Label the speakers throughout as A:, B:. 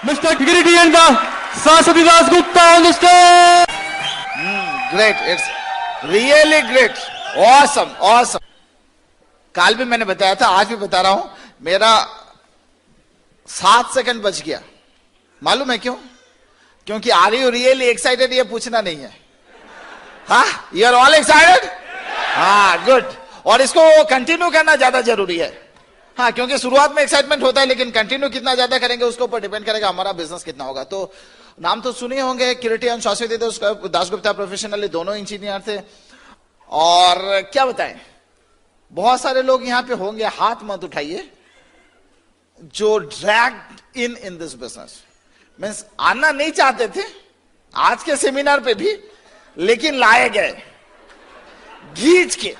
A: Mr. Kirti and the Saraswati Das Gupta on the stage.
B: Great, it's really great, awesome, awesome. कल भी मैंने बताया था, आज भी बता रहा हूं, मेरा 7 सेकंड बच गया। मालूम है क्यों? क्योंकि आर यू रियली एक्साइटेड ये पूछना नहीं है। हाँ, यू आर ऑल एक्साइटेड? हाँ, गुड। और इसको कंटिन्यू करना ज्यादा जरूरी है। हाँ, क्योंकि शुरुआत में एक्साइटमेंट होता है, लेकिन कंटिन्यू कितना ज्यादा करेंगे उसके ऊपर डिपेंड करेगा हमारा बिजनेस कितना होगा। तो नाम तो सुने होंगे, किरीटी एंड शाश्वती दासगुप्ता प्रोफेशनली दोनों इंजीनियर थे। और क्या बताएं, बहुत सारे लोग यहां पे होंगे, हाथ मत उठाइए, जो dragged in this business, means आना नहीं चाहते थे आज के सेमिनार पे भी, लेकिन लाए गए खींच के।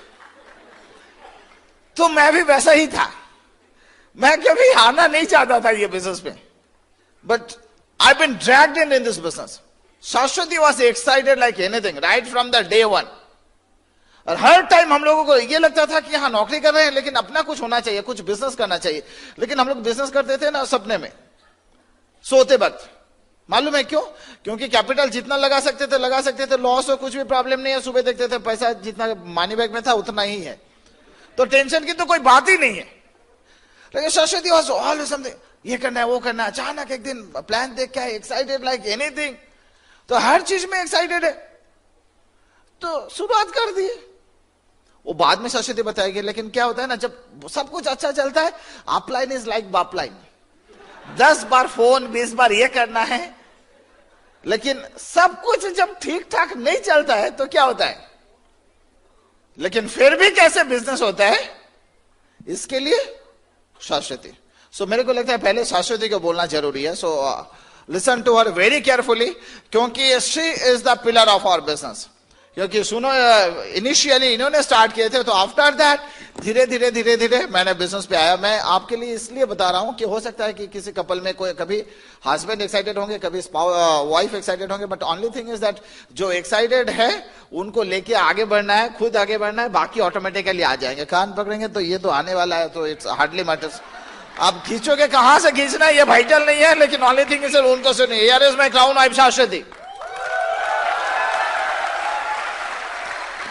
B: तो मैं भी वैसा ही था, मैं कभी आना नहीं चाहता था ये बिजनेस में, but I been dragged in this business. Shashwati was excited like anything right from the day one. और हर टाइम हम लोगों को ये लगता था कि हाँ नौकरी कर रहे हैं, लेकिन अपना कुछ होना चाहिए, कुछ बिजनेस करना चाहिए। लेकिन हम लोग बिजनेस करते थे ना सपने में, सोते वक्त। मालूम है क्यों? क्योंकि कैपिटल जितना लगा सकते थे, लॉस हो कुछ भी प्रॉब्लम नहीं है। सुबह देखते थे पैसा जितना मनी बैग में था उतना ही है, तो टेंशन की तो कोई बात ही नहीं है। लेकिन शाश्वती वाज ऑलवेज समथिंग, ये करना है वो करना है। अचानक एक दिन प्लान देख के एक्साइटेड लाइक एनीथिंग, तो हर चीज में एक्साइटेड है, तो शुरुआत कर दी। वो बाद में शाश्वती बताएगी। लेकिन क्या होता है ना, जब सब कुछ अच्छा चलता है, अपलाइन इज लाइक बापलाइन, 10 बार फोन, 20 बार ये करना है। लेकिन सब कुछ जब ठीक ठाक नहीं चलता है तो क्या होता है? लेकिन फिर भी कैसे बिजनेस होता है, इसके लिए शाश्वती। सो मेरे को लगता है पहले शाश्वती को बोलना जरूरी है। So listen to her very carefully, क्योंकि she is the pillar of our business. क्योंकि सुनो, इनिशियली इन्होंने स्टार्ट किए थे, तो आफ्टर दैट धीरे धीरे मैंने बिजनेस पे आया। मैं आपके लिए इसलिए बता रहा हूं कि हो सकता है कि किसी कपल में कोई, कभी हस्बैंड एक्साइटेड होंगे, कभी वाइफ एक्साइटेड होंगे, but only thing is that जो एक्साइटेड है उनको लेके आगे बढ़ना है, खुद आगे बढ़ना है, बाकी ऑटोमेटिकली आ जाएंगे। कान पकड़ेंगे तो ये तो आने वाला है, तो इट्स हार्डली मैटर्स। आप खींचोगे कहां से खींचना है ये वाइटल नहीं है, लेकिन ओनली थिंग इज उनको सुनिए। Here is my crown, I am Shashwati.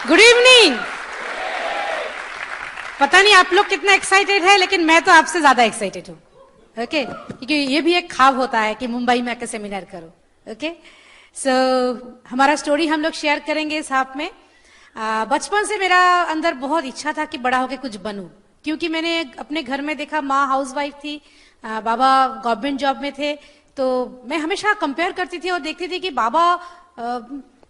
C: Good evening. पता नहीं आप लोग कितना एक्साइटेड है, लेकिन मैं तो आपसे ज्यादा एक्साइटेड हूं। ओके, क्योंकि ये भी एक ख्वाब होता है कि मुंबई में आकर सेमिनार करो। ओके, सो हमारा स्टोरी हम लोग शेयर करेंगे इस हाफ में। बचपन से मेरा अंदर बहुत इच्छा था कि बड़ा होकर कुछ बनूं, क्योंकि मैंने अपने घर में देखा, माँ हाउसवाइफ थी, बाबा गवर्नमेंट जॉब में थे। तो मैं हमेशा कंपेयर करती थी और देखती थी कि बाबा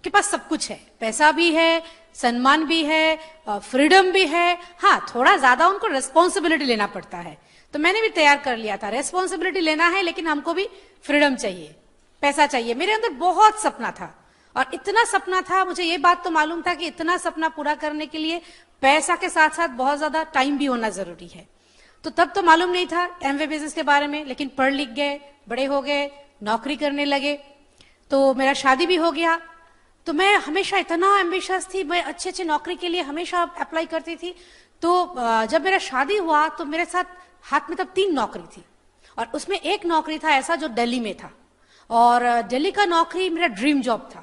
C: के पास सब कुछ है, पैसा भी है, सम्मान भी है, फ्रीडम भी है। हाँ, थोड़ा ज्यादा उनको रेस्पॉन्सिबिलिटी लेना पड़ता है। तो मैंने भी तैयार कर लिया था, रेस्पॉन्सिबिलिटी लेना है, लेकिन हमको भी फ्रीडम चाहिए, पैसा चाहिए। मेरे अंदर बहुत सपना था, और इतना सपना था, मुझे ये बात तो मालूम था कि इतना सपना पूरा करने के लिए पैसा के साथ साथ बहुत ज्यादा टाइम भी होना जरूरी है। तो तब तो मालूम नहीं था एमवे बिजनेस के बारे में, लेकिन पढ़ लिख गए, बड़े हो गए, नौकरी करने लगे, तो मेरा शादी भी हो गया। तो मैं हमेशा इतना एम्बिशियस थी, मैं अच्छे नौकरी के लिए हमेशा अप्लाई करती थी। तो जब मेरा शादी हुआ तो मेरे साथ हाथ में तब 3 नौकरी थी, और उसमें एक नौकरी था ऐसा जो दिल्ली में था, और दिल्ली का नौकरी मेरा ड्रीम जॉब था,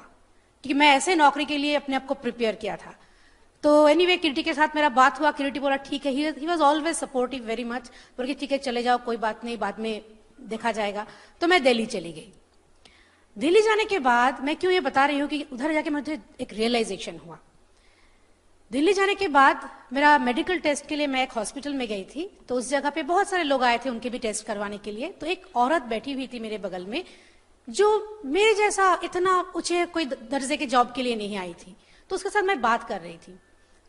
C: क्योंकि मैं ऐसे नौकरी के लिए अपने आप को प्रिपेयर किया था। तो एनीवे किरीटी के साथ मेरा बात हुआ, किरीटी बोला ठीक है, he was always supportive very much, बोल के ठीक है चले जाओ, कोई बात नहीं, बाद में देखा जाएगा। तो मैं दिल्ली चली गई। दिल्ली जाने के बाद मैं क्यों ये बता रही हूँ कि उधर जाके मुझे एक रियलाइजेशन हुआ। दिल्ली जाने के बाद मेरा मेडिकल टेस्ट के लिए मैं एक हॉस्पिटल में गई थी, तो उस जगह पे बहुत सारे लोग आए थे उनके भी टेस्ट करवाने के लिए। तो एक औरत बैठी हुई थी मेरे बगल में, जो मेरे जैसा इतना ऊंचे कोई दर्जे के जॉब के लिए नहीं आई थी। तो उसके साथ मैं बात कर रही थी,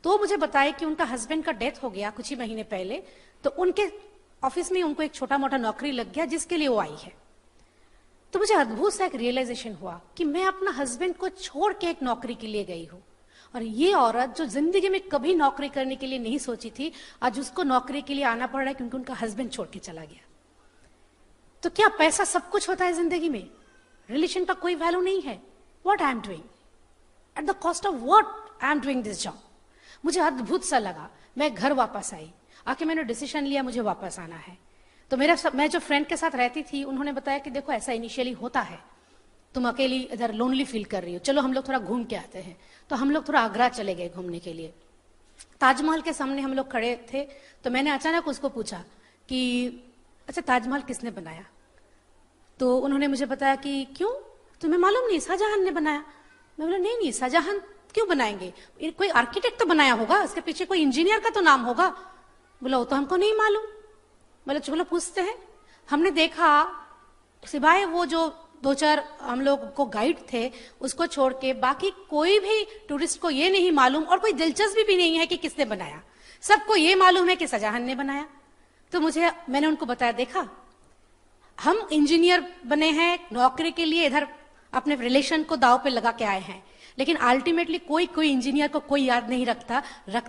C: तो मुझे बताया कि उनका हस्बैंड का डेथ हो गया कुछ ही महीने पहले, तो उनके ऑफिस में उनको एक छोटा मोटा नौकरी लग गया जिसके लिए वो आई है। तो मुझे अद्भुत सा एक रियलाइजेशन हुआ कि मैं अपना हस्बैंड को छोड़ के एक नौकरी के लिए गई हूं, और ये औरत जो जिंदगी में कभी नौकरी करने के लिए नहीं सोची थी, आज उसको नौकरी के लिए आना पड़ रहा है क्योंकि उनका हस्बैंड छोड़ के चला गया। तो क्या पैसा सब कुछ होता है जिंदगी में? रिलेशन का कोई वैल्यू नहीं है। What I am doing, at the cost of what I am doing this job. मुझे अद्भुत सा लगा। मैं घर वापस आई, आके मैंने डिसीजन लिया मुझे वापस आना है। तो मैं जो फ्रेंड के साथ रहती थी उन्होंने बताया कि देखो ऐसा इनिशियली होता है, तुम अकेली इधर लोनली फील कर रही हो, चलो हम लोग थोड़ा घूम के आते हैं। तो हम लोग थोड़ा आगरा चले गए घूमने के लिए। ताजमहल के सामने हम लोग खड़े थे, तो मैंने अचानक उसको पूछा कि अच्छा ताजमहल किसने बनाया? तो उन्होंने मुझे बताया कि क्यों, तुम्हें मालूम नहीं, शाहजहां ने बनाया। मैं बोला नहीं शाहजहां क्यों बनाएंगे, कोई आर्किटेक्ट तो बनाया होगा, इसके पीछे कोई इंजीनियर का तो नाम होगा। बोला वो तो हमको नहीं मालूम। बोला चलो पूछते हैं। हमने देखा सिवाय वो जो 2-4 हम लोग को गाइड थे उसको छोड़ के बाकी कोई भी टूरिस्ट को ये नहीं मालूम और कोई दिलचस्पी भी नहीं है कि किसने बनाया। सबको ये मालूम है कि शाहजहां ने बनाया। तो मैंने उनको बताया देखा हम इंजीनियर बने हैं नौकरी के लिए, इधर अपने रिलेशन को दाव पे लगा के आए हैं, लेकिन अल्टीमेटली कोई इंजीनियर को कोई याद नहीं रखता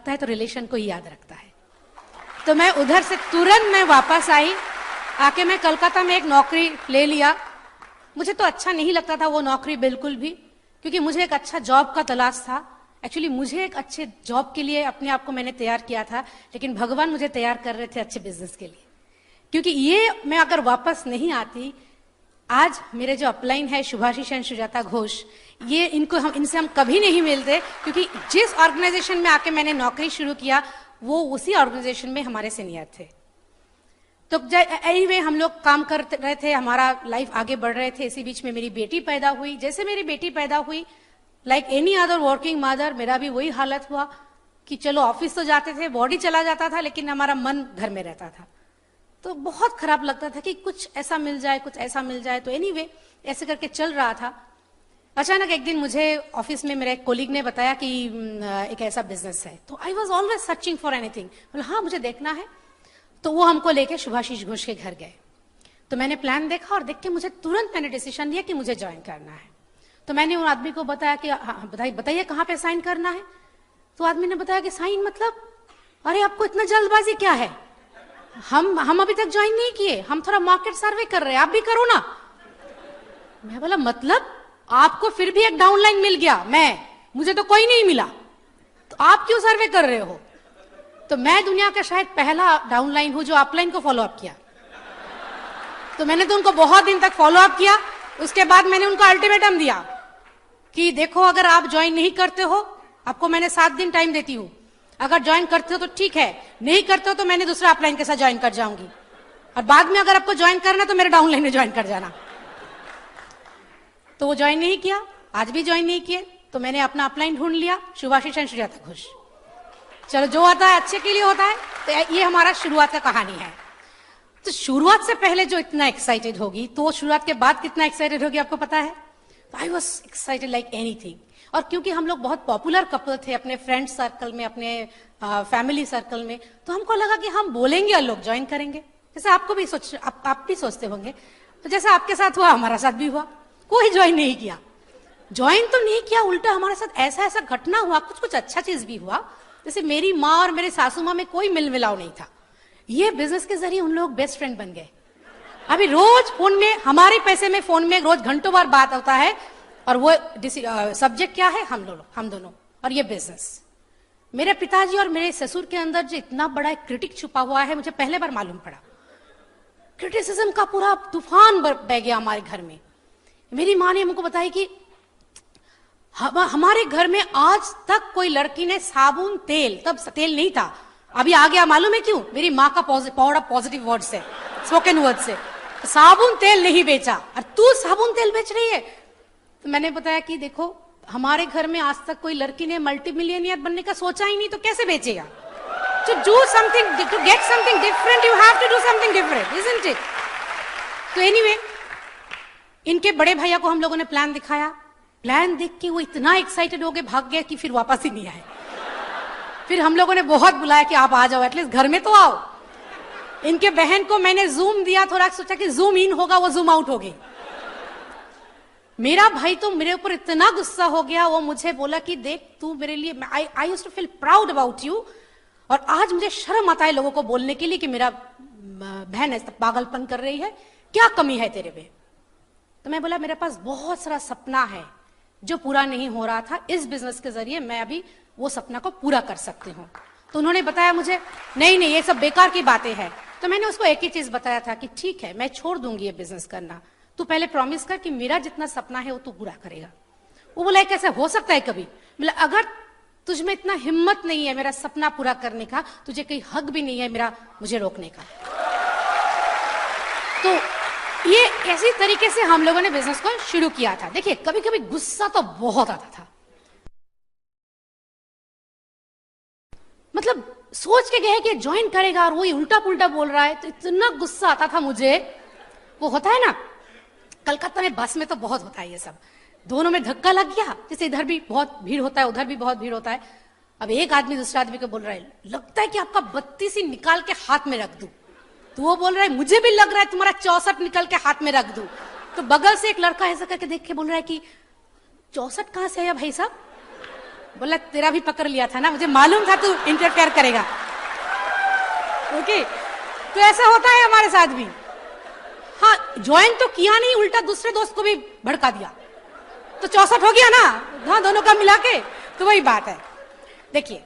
C: है तो रिलेशन को ही याद रखता है। तो मैं उधर से तुरंत मैं वापस आई, आके मैं कलकत्ता में एक नौकरी ले लिया। मुझे तो अच्छा नहीं लगता था वो नौकरी बिल्कुल भी, क्योंकि मुझे एक अच्छा जॉब का तलाश था। एक्चुअली मुझे एक अच्छे जॉब के लिए अपने आप को मैंने तैयार किया था, लेकिन भगवान मुझे तैयार कर रहे थे अच्छे बिजनेस के लिए। क्योंकि ये मैं अगर वापस नहीं आती, आज मेरे जो अपलाइन है शुभाशीष एंड सुजाता घोष, ये इनसे हम कभी नहीं मिलते, क्योंकि जिस ऑर्गेनाइजेशन में आके मैंने नौकरी शुरू किया वो उसी ऑर्गेनाइजेशन में हमारे सीनियर थे। तो एनीवे हम लोग काम कर रहे थे, हमारा लाइफ आगे बढ़ रहे थे। इसी बीच में मेरी बेटी पैदा हुई। जैसे मेरी बेटी पैदा हुई, like any other working mother, मेरा भी वही हालत हुआ कि चलो ऑफिस तो जाते थे, बॉडी चला जाता था, लेकिन हमारा मन घर में रहता था। तो बहुत खराब लगता था कि कुछ ऐसा मिल जाए, कुछ ऐसा मिल जाए। तो एनीवे ऐसे करके चल रहा था। अचानक एक दिन मुझे ऑफिस में मेरे एक कोलीग ने बताया कि एक ऐसा बिजनेस है। तो I was always searching for anything. बोला हाँ मुझे देखना है। तो वो हमको लेके सुभाषिश घोष के घर गए। तो मैंने प्लान देखा और देख के मुझे तुरंत मैंने डिसीजन लिया कि मुझे ज्वाइन करना है। तो मैंने उन आदमी को बताया कि बताइए कहाँ पे साइन करना है। तो आदमी ने बताया कि साइन मतलब, अरे आपको इतना जल्दबाजी क्या है, हम अभी तक ज्वाइन नहीं किए, हम थोड़ा मार्केट सर्वे कर रहे हैं, आप भी करो ना। मैं बोला मतलब आपको फिर भी एक डाउनलाइन मिल गया, मुझे तो कोई नहीं मिला, तो आप क्यों सर्वे कर रहे हो? तो मैं दुनिया का शायद पहला डाउनलाइन हूं जो अपलाइन को फॉलो अप किया। तो मैंने तो उनको बहुत दिन तक फॉलो अप किया। उसके बाद मैंने उनको अल्टीमेटम दिया कि देखो अगर आप ज्वाइन नहीं करते हो, आपको मैंने 7 दिन टाइम देती हूँ, अगर ज्वाइन करते हो तो ठीक है, नहीं करते हो तो मैंने दूसरा अपलाइन के साथ ज्वाइन कर जाऊंगी, और बाद में अगर आपको ज्वाइन करना तो मेरे डाउनलाइन में ज्वाइन कर जाना। तो वो ज्वाइन नहीं किया, आज भी ज्वाइन नहीं किए। तो मैंने अपना अपलाइन ढूंढ लिया, शुभाशीष एंड सुजाता घोष। चलो जो होता है अच्छे के लिए होता है। तो ये हमारा शुरुआत का कहानी है। तो शुरुआत से पहले जो इतना एक्साइटेड होगी, तो वो शुरुआत के बाद कितना एक्साइटेड होगी आपको पता है? I was excited like anything. और क्योंकि हम लोग बहुत पॉपुलर कपल थे अपने फ्रेंड सर्कल में, अपने फैमिली सर्कल में, तो हमको लगा कि हम बोलेंगे और लोग ज्वाइन करेंगे। जैसे आपको भी आप भी सोचते होंगे, तो जैसे आपके साथ हुआ हमारा साथ भी हुआ। कोई ज्वाइन नहीं किया, ज्वाइन तो नहीं किया, उल्टा हमारे साथ ऐसा घटना हुआ, कुछ अच्छा चीज भी हुआ। जैसे मेरी माँ और मेरे सासू माँ में कोई मिल मिलाव नहीं था। ये बिजनेस के जरिए उन लोग बेस्ट फ्रेंड बन गए। अभी रोज फोन में, हमारे पैसे में फोन में रोज घंटों बार बात होता है, और वो सब्जेक्ट क्या है? हम दोनों और ये बिजनेस। मेरे पिताजी और मेरे ससुर के अंदर जो इतना बड़ा एक क्रिटिक छुपा हुआ है, मुझे पहले बार मालूम पड़ा। क्रिटिसिज्म का पूरा तूफान बह गया हमारे घर में। मेरी माँ ने हमको बताया कि हमारे घर में आज तक कोई लड़की ने साबुन तेल, तब तेल नहीं था, अभी आ गया, मालूम है क्यों? मेरी माँ का पॉजिटिव वर्ड से, स्पोकन वर्ड से, साबुन तेल नहीं बेचा, और तू साबुन तेल बेच रही है। तो मैंने बताया कि देखो हमारे घर में आज तक कोई लड़की ने मल्टी मिलियनियर बनने का सोचा ही नहीं, तो कैसे बेचेगा? To do something, to get something different, you have to do something different, isn't it? तो anyway, इनके बड़े भैया को हम लोगों ने प्लान दिखाया। प्लान देख के वो इतना एक्साइटेड हो गए, भाग गए कि फिर वापस ही नहीं आए। फिर हम लोगों ने बहुत बुलाया कि आप आ जाओ, एटलीस्ट घर में तो आओ। इनके बहन को मैंने जूम दिया, थोड़ा सोचा कि जूम इन होगा, वो जूम आउट हो गई। मेरा भाई तो मेरे ऊपर इतना गुस्सा हो गया, वो मुझे बोला कि देख तू मेरे लिए, I used to feel proud about you, और आज मुझे शर्म आता है लोगों को बोलने के लिए कि मेरा बहन ऐसा पागलपन कर रही है, क्या कमी है तेरे में? तो मैं बोला मेरे पास बहुत सारा सपना है जो पूरा नहीं हो रहा था, इस बिजनेस के जरिए मैं अभी वो सपना को पूरा कर सकती हूँ। तो उन्होंने बताया मुझे नहीं ये सब बेकार की बातें हैं, तो मैंने उसको एक ही चीज बताया था कि ठीक है, मैं छोड़ दूंगी ये बिजनेस करना, तू पहले प्रॉमिस कर कि मेरा जितना सपना है वो तू पूरा करेगा। वो बोला कैसे हो सकता है कभी? बोला अगर तुझ में इतना हिम्मत नहीं है मेरा सपना पूरा करने का, तुझे कोई हक भी नहीं है मेरा मुझे रोकने का। तो ये ऐसी तरीके से हम लोगों ने बिजनेस को शुरू किया था। देखिए कभी कभी गुस्सा तो बहुत आता था, मतलब सोच के गए कि ज्वाइन करेगा और वही उल्टा पुल्टा बोल रहा है, तो इतना गुस्सा आता था मुझे। वो होता है ना कलकत्ता में बस में तो बहुत होता है ये सब, दोनों में धक्का लग गया, जैसे इधर भी बहुत भीड़ होता है उधर भी बहुत भीड़ होता है। अब एक आदमी दूसरे आदमी को बोल रहा है लगता है कि आपका 32 ही निकाल के हाथ में रख दूं, तो वो बोल रहा है मुझे भी लग रहा है तुम्हारा 64 निकल के हाथ में रख दूं। तो बगल से एक लड़का ऐसा करके देख के बोल रहा है कि 64 कहां से है भाई साहब? बोला तेरा भी पकड़ लिया था ना, मुझे मालूम था तू इंटरफेयर करेगा। ओके, तो ऐसा होता है हमारे साथ भी। हाँ, ज्वाइन तो किया नहीं, उल्टा दूसरे दोस्त को भी भड़का दिया, तो 64 हो गया ना। हाँ, दोनों का मिला के, तो वही बात है। देखिए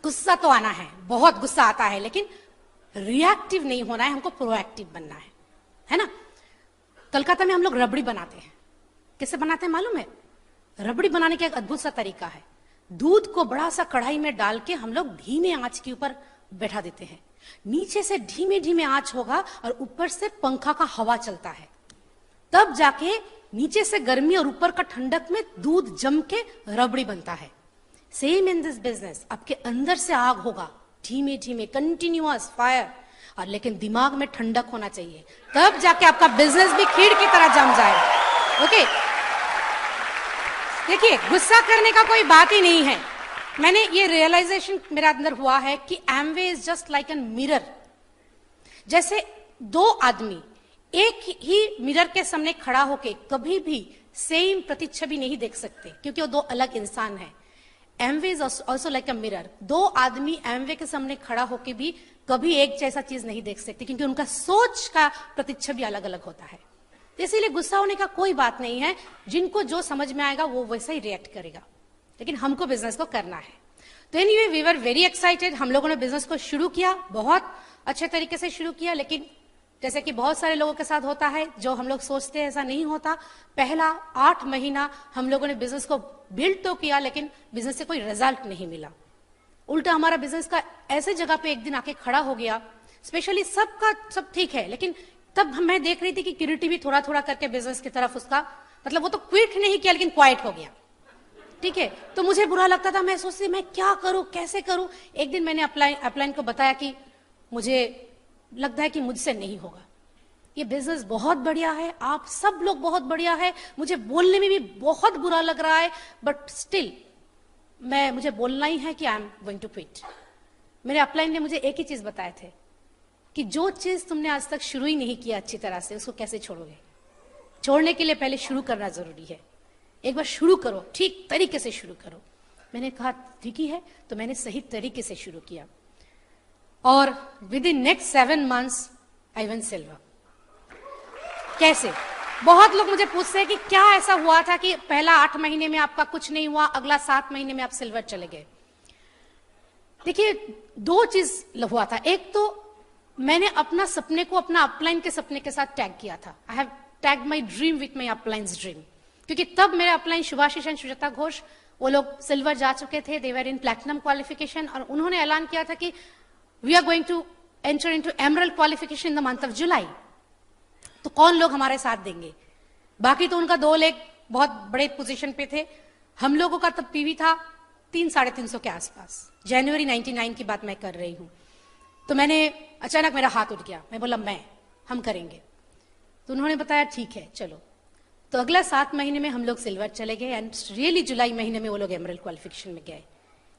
C: गुस्सा तो आना है, बहुत गुस्सा आता है, लेकिन रिएक्टिव नहीं होना है, हमको प्रोएक्टिव बनना है ना। कलकत्ता में हम लोग रबड़ी बनाते हैं, कैसे बनाते हैं मालूम है? रबड़ी बनाने का एक अद्भुत सा तरीका है। दूध को बड़ा सा कढ़ाई में डाल के हम लोग धीमे आंच के ऊपर बैठा देते हैं, नीचे से धीमे धीमे आंच होगा और ऊपर से पंखा का हवा चलता है, तब जाके नीचे से गर्मी और ऊपर का ठंडक में दूध जम के रबड़ी बनता है। सेम इन दिस बिजनेस, आपके अंदर से आग होगा, धीमे धीमे कंटिन्यूअस फायर, और लेकिन दिमाग में ठंडक होना चाहिए, तब जाके आपका बिजनेस भी खीर की तरह जम जाएगा। ओके, देखिए गुस्सा करने का कोई बात ही नहीं है। मैंने ये रियलाइजेशन मेरे अंदर हुआ है कि Amway is just like an mirror. जैसे दो आदमी एक ही मिरर के सामने खड़ा होके कभी भी सेम प्रतिच्छवि नहीं देख सकते, क्योंकि वो दो अलग इंसान हैं। Amway is also like a mirror. दो आदमी एमवे के सामने खड़ा होके भी कभी एक जैसा चीज नहीं देख सकते, क्योंकि उनका सोच का प्रतिच्छवि अलग अलग होता है। इसीलिए गुस्सा होने का कोई बात नहीं है, जिनको जो समझ में आएगा वो वैसा ही रिएक्ट करेगा, लेकिन हमको बिजनेस को करना है। तो anyway we were very excited. हम लोगों ने बिजनेस को शुरू किया, बहुत अच्छे तरीके से शुरू किया, लेकिन जैसे कि बहुत सारे लोगों के साथ होता है, जो हम लोग सोचते हैं ऐसा नहीं होता। पहला 8 महीना हम लोगों ने बिजनेस को बिल्ड तो किया, लेकिन बिजनेस से कोई रिजल्ट नहीं मिला। उल्टा हमारा बिजनेस का ऐसे जगह पे एक दिन आके खड़ा हो गया। स्पेशली सबका सब ठीक है, लेकिन तब मैं देख रही थी कि किरीटी भी थोड़ा थोड़ा करके बिजनेस की तरफ उसका, मतलब वो तो क्विट नहीं किया लेकिन क्वाइट हो गया। ठीक है, तो मुझे बुरा लगता था, मैं सोचती मैं क्या करूं, कैसे करूं। एक दिन मैंने अपलाइन को बताया कि मुझे लगता है कि मुझसे नहीं होगा, ये बिजनेस बहुत बढ़िया है, आप सब लोग बहुत बढ़िया है, मुझे बोलने में भी बहुत बुरा लग रहा है, बट स्टिल मुझे बोलना ही है कि I am going to quit. मेरे अपलाइन ने मुझे एक ही चीज बताए थे कि जो चीज तुमने आज तक शुरू ही नहीं किया अच्छी तरह से, उसको कैसे छोड़ोगे? छोड़ने के लिए पहले शुरू करना जरूरी है। एक बार शुरू करो, ठीक तरीके से शुरू करो। मैंने कहा ठीक ही है, तो मैंने सही तरीके से शुरू किया, और with in next 7 months I one silver. कैसे? बहुत लोग मुझे पूछते हैं कि क्या ऐसा हुआ था कि पहला 8 महीने में आपका कुछ नहीं हुआ, अगला 7 महीने में आप सिल्वर चले गए। देखिए 2 चीज हुआ था। एक तो मैंने अपना सपने को अपना अपलाइन के सपने के साथ टैग किया था। I have tag my dream with my अपलाइंस dream, क्योंकि तब मेरे upline Shubhashish and Sujata Ghosh, वो लोग सिल्वर जा चुके थे, दे वर इन प्लैटिनम क्वालिफिकेशन, और उन्होंने ऐलान किया था कि we are going to enter into emerald qualification in the month of July. तो कौन लोग हमारे साथ देंगे? बाकी तो उनका 2 लेग बहुत बड़े पोजीशन पे थे, हम लोगों का तब पीवी था 300-350 के आसपास। जनवरी 99 की बात मैं कर रही हूं। तो मैंने अचानक मेरा हाथ उठ गया, मैं बोला हम करेंगे। तो उन्होंने बताया ठीक है चलो। तो अगला 7 महीने में हम लोग सिल्वर चले गए, एंड रियली जुलाई महीने में वो लोग एमरल्ड क्वालिफिकेशन में गए।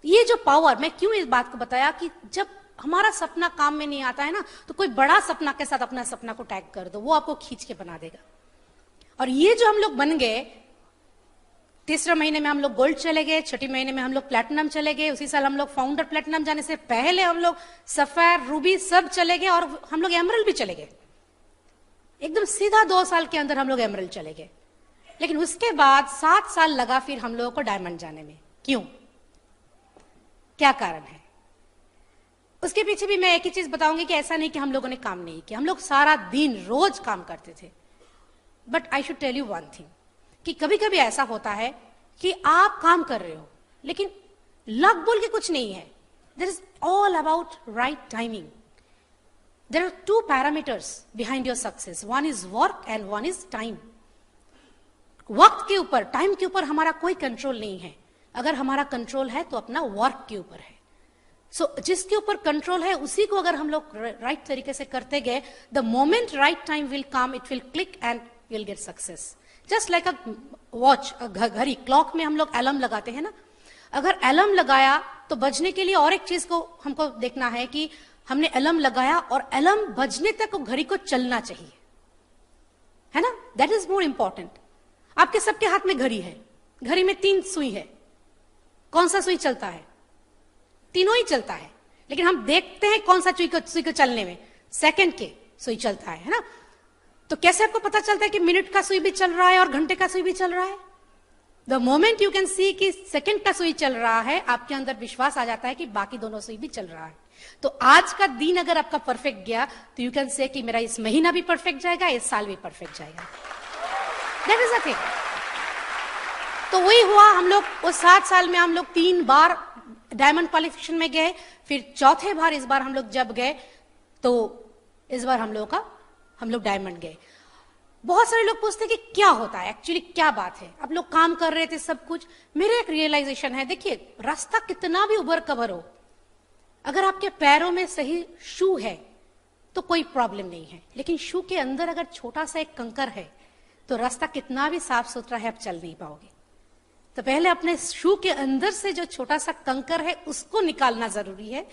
C: ये जो पावर, मैं क्यों इस बात को बताया कि जब हमारा सपना काम में नहीं आता है ना, तो कोई बड़ा सपना के साथ अपना सपना को टैग कर दो, वो आपको खींच के बना देगा। और ये जो हम लोग बन गए, 3रे महीने में हम लोग गोल्ड चले गए, 6ठी महीने में हम लोग प्लैटिनम चले गए, उसी साल हम लोग फाउंडर प्लैटिनम जाने से पहले हम लोग सफायर रूबी सब चले गए, और हम लोग एमरल्ड भी चले गए। एकदम सीधा 2 साल के अंदर हम लोग एमरल्ड चले गए। लेकिन उसके बाद 7 साल लगा फिर हम लोगों को डायमंड जाने में। क्यों? क्या कारण है? उसके पीछे भी मैं एक ही चीज बताऊंगी कि ऐसा नहीं कि हम लोगों ने काम नहीं किया, हम लोग सारा दिन रोज काम करते थे। But I should tell you one thing कि कभी कभी ऐसा होता है कि आप काम कर रहे हो लेकिन लक बोल के कुछ नहीं है। There is all about right timing. There are two parameters behind your success, one is work and one is time. वक्त के ऊपर, टाइम के ऊपर हमारा कोई कंट्रोल नहीं है। अगर हमारा कंट्रोल है तो अपना वर्क के ऊपर है। सो जिसके ऊपर कंट्रोल है उसी को अगर हम लोग राइट तरीके से करते गए, the moment right time will come, it will click and will get success. Just like a watch, घड़ी, क्लॉक में हम लोग अलार्म लगाते हैं ना। अगर अलार्म लगाया तो बजने के लिए और एक चीज को हमको देखना है कि हमने अलार्म लगाया और अलार्म बजने तक घड़ी को चलना चाहिए, है ना। That is more important. आपके सबके हाथ में घड़ी है, घड़ी में 3 सुई है। कौन सा सुई चलता है? तीनों ही चलता है, लेकिन हम देखते हैं कौन सा सुई को चलने में, सेकंड के सुई चलता है ना। तो कैसे आपको पता चलता है कि मिनट का सुई भी चल रहा है और घंटे का सुई भी चल रहा है? The moment you can see कि सेकंड का सुई चल रहा है, आपके अंदर विश्वास आ जाता है कि बाकी दोनों सुई भी चल रहा है। तो आज का दिन अगर आपका परफेक्ट गया तो यू कैन से कि मेरा इस महीना भी परफेक्ट जाएगा, इस साल भी परफेक्ट जाएगा। That is a thing. तो वही हुआ, हम लोग उस 7 साल में हम लोग 3 बार डायमंड क्वालिफिकेशन में गए, फिर चौथे बार इस बार हम लोग जब गए तो इस बार हम लोग डायमंड गए। बहुत सारे लोग पूछते हैं कि क्या होता है एक्चुअली, क्या बात है, आप लोग काम कर रहे थे सब कुछ। मेरे एक रियलाइजेशन है, देखिए रास्ता कितना भी उबर कबर हो, अगर आपके पैरों में सही शू है तो कोई प्रॉब्लम नहीं है, लेकिन शू के अंदर अगर छोटा सा एक कंकर है तो रास्ता कितना भी साफ सुथरा है आप चल नहीं पाओगे। तो पहले अपने शू के अंदर से जो छोटा सा कंकर है उसको निकालना जरूरी है,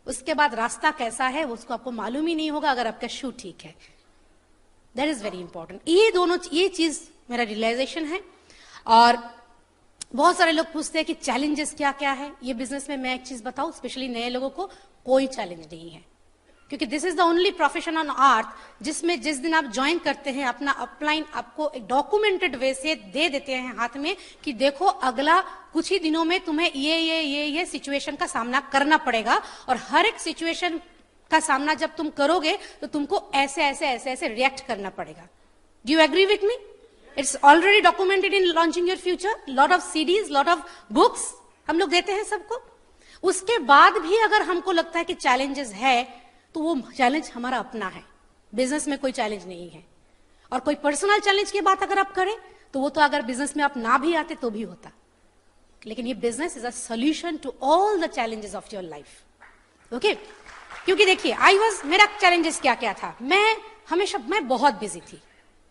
C: उसके बाद रास्ता कैसा है उसको आपको मालूम ही नहीं होगा अगर आपका शू ठीक है। That is very important. ये चीज मेरा रियलाइजेशन है। और बहुत सारे लोग पूछते हैं कि चैलेंजेस क्या क्या है। ये बिजनेस में मैं एक चीज बताऊं, स्पेशली नए लोगों को, कोई चैलेंज नहीं है, क्योंकि this is the only profession on earth जिसमें जिस दिन आप ज्वाइन करते हैं अपना अपलाइन आपको एक डॉक्यूमेंटेड वे से दे देते हैं हाथ में कि देखो अगला कुछ ही दिनों में तुम्हें ये सिचुएशन का सामना करना पड़ेगा, और हर एक सिचुएशन का सामना जब तुम करोगे तो तुमको ऐसे रिएक्ट करना पड़ेगा। Do you agree with me? It's already documented in launching your future, lot of CDs, lot of books हम लोग देते हैं सबको। उसके बाद भी अगर हमको लगता है कि चैलेंजेस है तो वो चैलेंज हमारा अपना है, बिजनेस में कोई चैलेंज नहीं है। और कोई पर्सनल चैलेंज की बात अगर आप करें तो वो तो अगर बिजनेस में आप ना भी आते तो भी होता, लेकिन ये business is a solution to all the challenges of your life. Okay, क्योंकि देखिए मेरा चैलेंजेस क्या क्या था। मैं बहुत बिजी थी,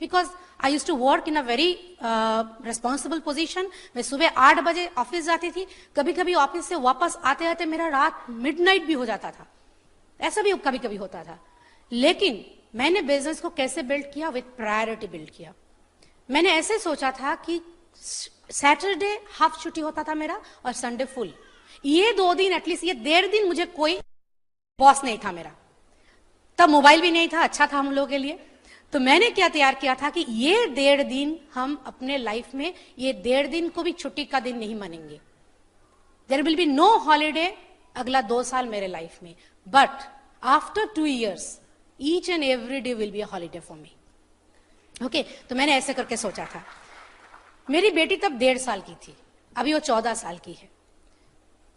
C: because I use to work in a very responsible position. मैं सुबह 8 बजे ऑफिस जाती थी, कभी कभी ऑफिस से वापस आते आते मेरा रात मिडनाइट भी हो जाता था, ऐसा भी कभी कभी होता था। लेकिन मैंने बिजनेस को कैसे बिल्ड किया? विद प्रायोरिटी बिल्ड किया। मैंने ऐसे सोचा था कि सैटरडे हाफ छुट्टी होता था मेरा और संडे फुल। ये 2 दिन एटलीस्ट, ये 1.5 दिन मुझे कोई बॉस नहीं था मेरा, तब मोबाइल भी नहीं था, अच्छा था हम लोगों के लिए। तो मैंने क्या तैयार किया था कि ये 1.5 दिन हम अपने लाइफ में, ये 1.5 दिन को भी छुट्टी का दिन नहीं मानेंगे। There will be no holiday अगला 2 साल मेरे लाइफ में, but after 2 years each and every day will be a holiday for me. Okay, तो मैंने ऐसे करके सोचा था। मेरी बेटी तब 1.5 साल की थी, अभी वो 14 साल की है।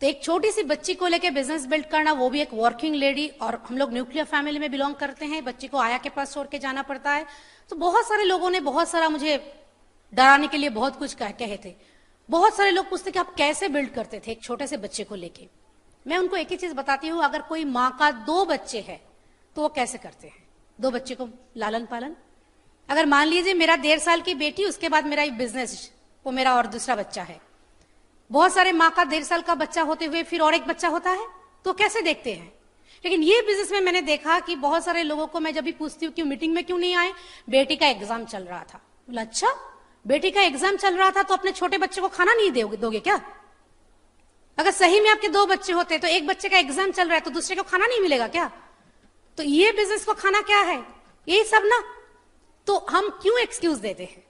C: तो एक छोटी सी बच्ची को लेके बिजनेस बिल्ड करना, वो भी एक वर्किंग लेडी, और हम लोग न्यूक्लियर फैमिली में बिलोंग करते हैं, बच्ची को आया के पास छोड़ के जाना पड़ता है। तो बहुत सारे लोगों ने बहुत सारा मुझे डराने के लिए बहुत कुछ कहे थे। बहुत सारे लोग पूछते कि आप कैसे बिल्ड करते थे एक छोटे से बच्चे को लेके। मैं उनको एक ही चीज बताती हूँ, अगर कोई माँ का 2 बच्चे हैं तो वो कैसे करते हैं 2 बच्चे को लालन पालन। अगर मान लीजिए मेरा 1.5 साल की बेटी, उसके बाद मेरा बिजनेस, वो मेरा और दूसरा बच्चा है। बहुत सारे माँ का 1.5 साल का बच्चा होते हुए फिर और एक बच्चा होता है, तो कैसे देखते हैं। लेकिन ये बिजनेस में मैंने देखा कि बहुत सारे लोगों को मैं जब भी पूछती हूँ कि मीटिंग में क्यों नहीं आए, बेटी का एग्जाम चल रहा था। बोला अच्छा, बेटी का एग्जाम चल रहा था तो अपने छोटे बच्चे को खाना नहीं दोगे क्या? अगर सही में आपके 2 बच्चे होते तो एक बच्चे का एग्जाम चल रहा है तो दूसरे को खाना नहीं मिलेगा क्या? तो ये बिजनेस को खाना क्या है, यही सब ना। तो हम क्यों एक्सक्यूज देते हैं?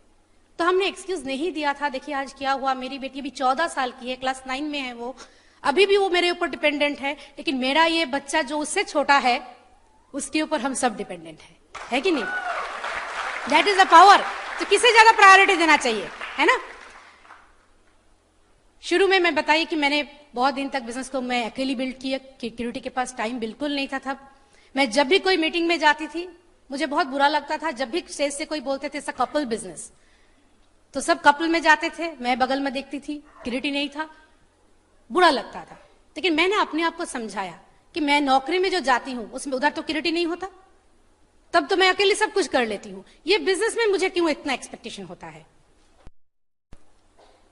C: तो हमने एक्सक्यूज नहीं दिया था। देखिए आज क्या हुआ, मेरी बेटी भी 14 साल की है, क्लास 9 में है वो। अभी भी वो मेरे ऊपर डिपेंडेंट है, लेकिन मेरा ये बच्चा जो उससे छोटा है उसके ऊपर हम सब डिपेंडेंट है कि नहीं? That is the power. तो किसे ज्यादा प्रायोरिटी देना चाहिए, है ना? शुरू में मैं बताइए कि मैंने बहुत दिन तक बिजनेस को मैं अकेली बिल्ड किया, किरीटी के पास टाइम बिल्कुल नहीं था। तब मैं जब भी कोई मीटिंग में जाती थी मुझे बहुत बुरा लगता था। जब भी स्टेज से कोई बोलते थे कपल बिजनेस, तो सब कपल में जाते थे, मैं बगल में देखती थी, किरीटी नहीं था, बुरा लगता था। लेकिन मैंने अपने आप को समझाया कि मैं नौकरी में जो जाती हूं उसमें उधर तो किरीटी नहीं होता, तब तो मैं अकेले सब कुछ कर लेती हूं, ये बिजनेस में मुझे क्यों इतना एक्सपेक्टेशन होता है?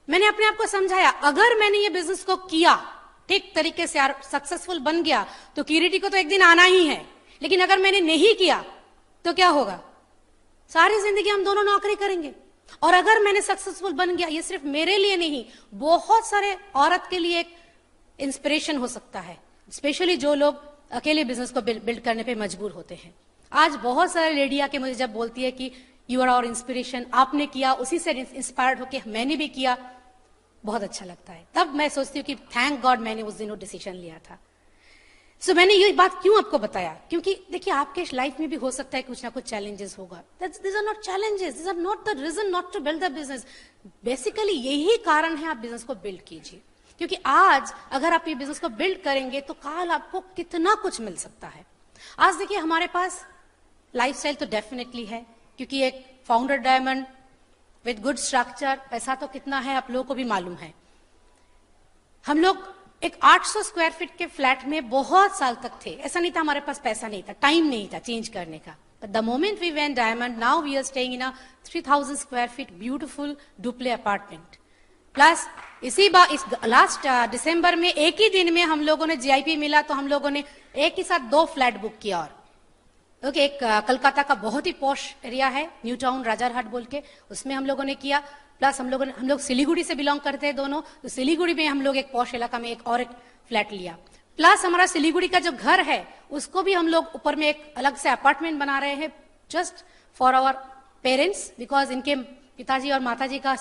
C: मैंने अपने आप को समझाया, अगर मैंने ये बिजनेस को किया ठीक तरीके से, सक्सेसफुल बन गया, तो किरीटी को तो एक दिन आना ही है। लेकिन अगर मैंने नहीं किया तो क्या होगा? सारी जिंदगी हम दोनों नौकरी करेंगे। और अगर मैंने सक्सेसफुल बन गया, ये सिर्फ मेरे लिए नहीं, बहुत सारे औरत के लिए एक इंस्पिरेशन हो सकता है, स्पेशली जो लोग अकेले बिजनेस को बिल्ड करने पे मजबूर होते हैं। आज बहुत सारे लेडी आके मुझे जब बोलती है कि यू आर आवर इंस्पिरेशन, आपने किया, उसी से इंस्पायर्ड होके मैंने भी किया, बहुत अच्छा लगता है। तब मैं सोचती हूँ कि थैंक गॉड मैंने उस दिन वो डिसीजन लिया था। सो मैंने ये बात क्यों आपको बताया? क्योंकि देखिए आपके लाइफ में भी हो सकता है कुछ ना कुछ चैलेंजेस होगा। This are not challenges, this are not the reason not to build the business. Basically यही कारण है आप बिजनेस को बिल्ड कीजिए, क्योंकि आज अगर आप ये बिजनेस को बिल्ड करेंगे तो कल आपको कितना कुछ मिल सकता है। आज देखिए हमारे पास लाइफस्टाइल तो डेफिनेटली है, क्योंकि एक founder diamond with good structure, पैसा तो कितना है आप लोगों को भी मालूम है। हम लोग एक 800 स्क्वायर फीट के फ्लैट में बहुत साल तक थे। ऐसा नहीं था हमारे पास पैसा नहीं था, टाइम नहीं था चेंज करने का। But the moment we went diamond, now we are staying in a 3000 square feet beautiful duplex apartment. Plus इस लास्ट दिसंबर में एक ही दिन में हम लोगों ने जीआईपी मिला, तो हम लोगों ने एक ही साथ 2 फ्लैट बुक किया। और ओके, एक कलकत्ता का बहुत ही पॉश एरिया है, न्यू टाउन राजारहाट बोल के, उसमें हम लोगों ने किया। प्लस हम लोग सिलीगुड़ी से बिलोंग करते हैं दोनों, तो सिलीगुड़ी में हम लोग एक पॉश इलाका में एक फ्लैट लिया। प्लस हमारा सिलीगुड़ी का जो घर है उसको भी हम लोग ऊपर में एक अलग से अपार्टमेंट बना रहे हैं, just for our parents, because इनके पिताजी और माताजी का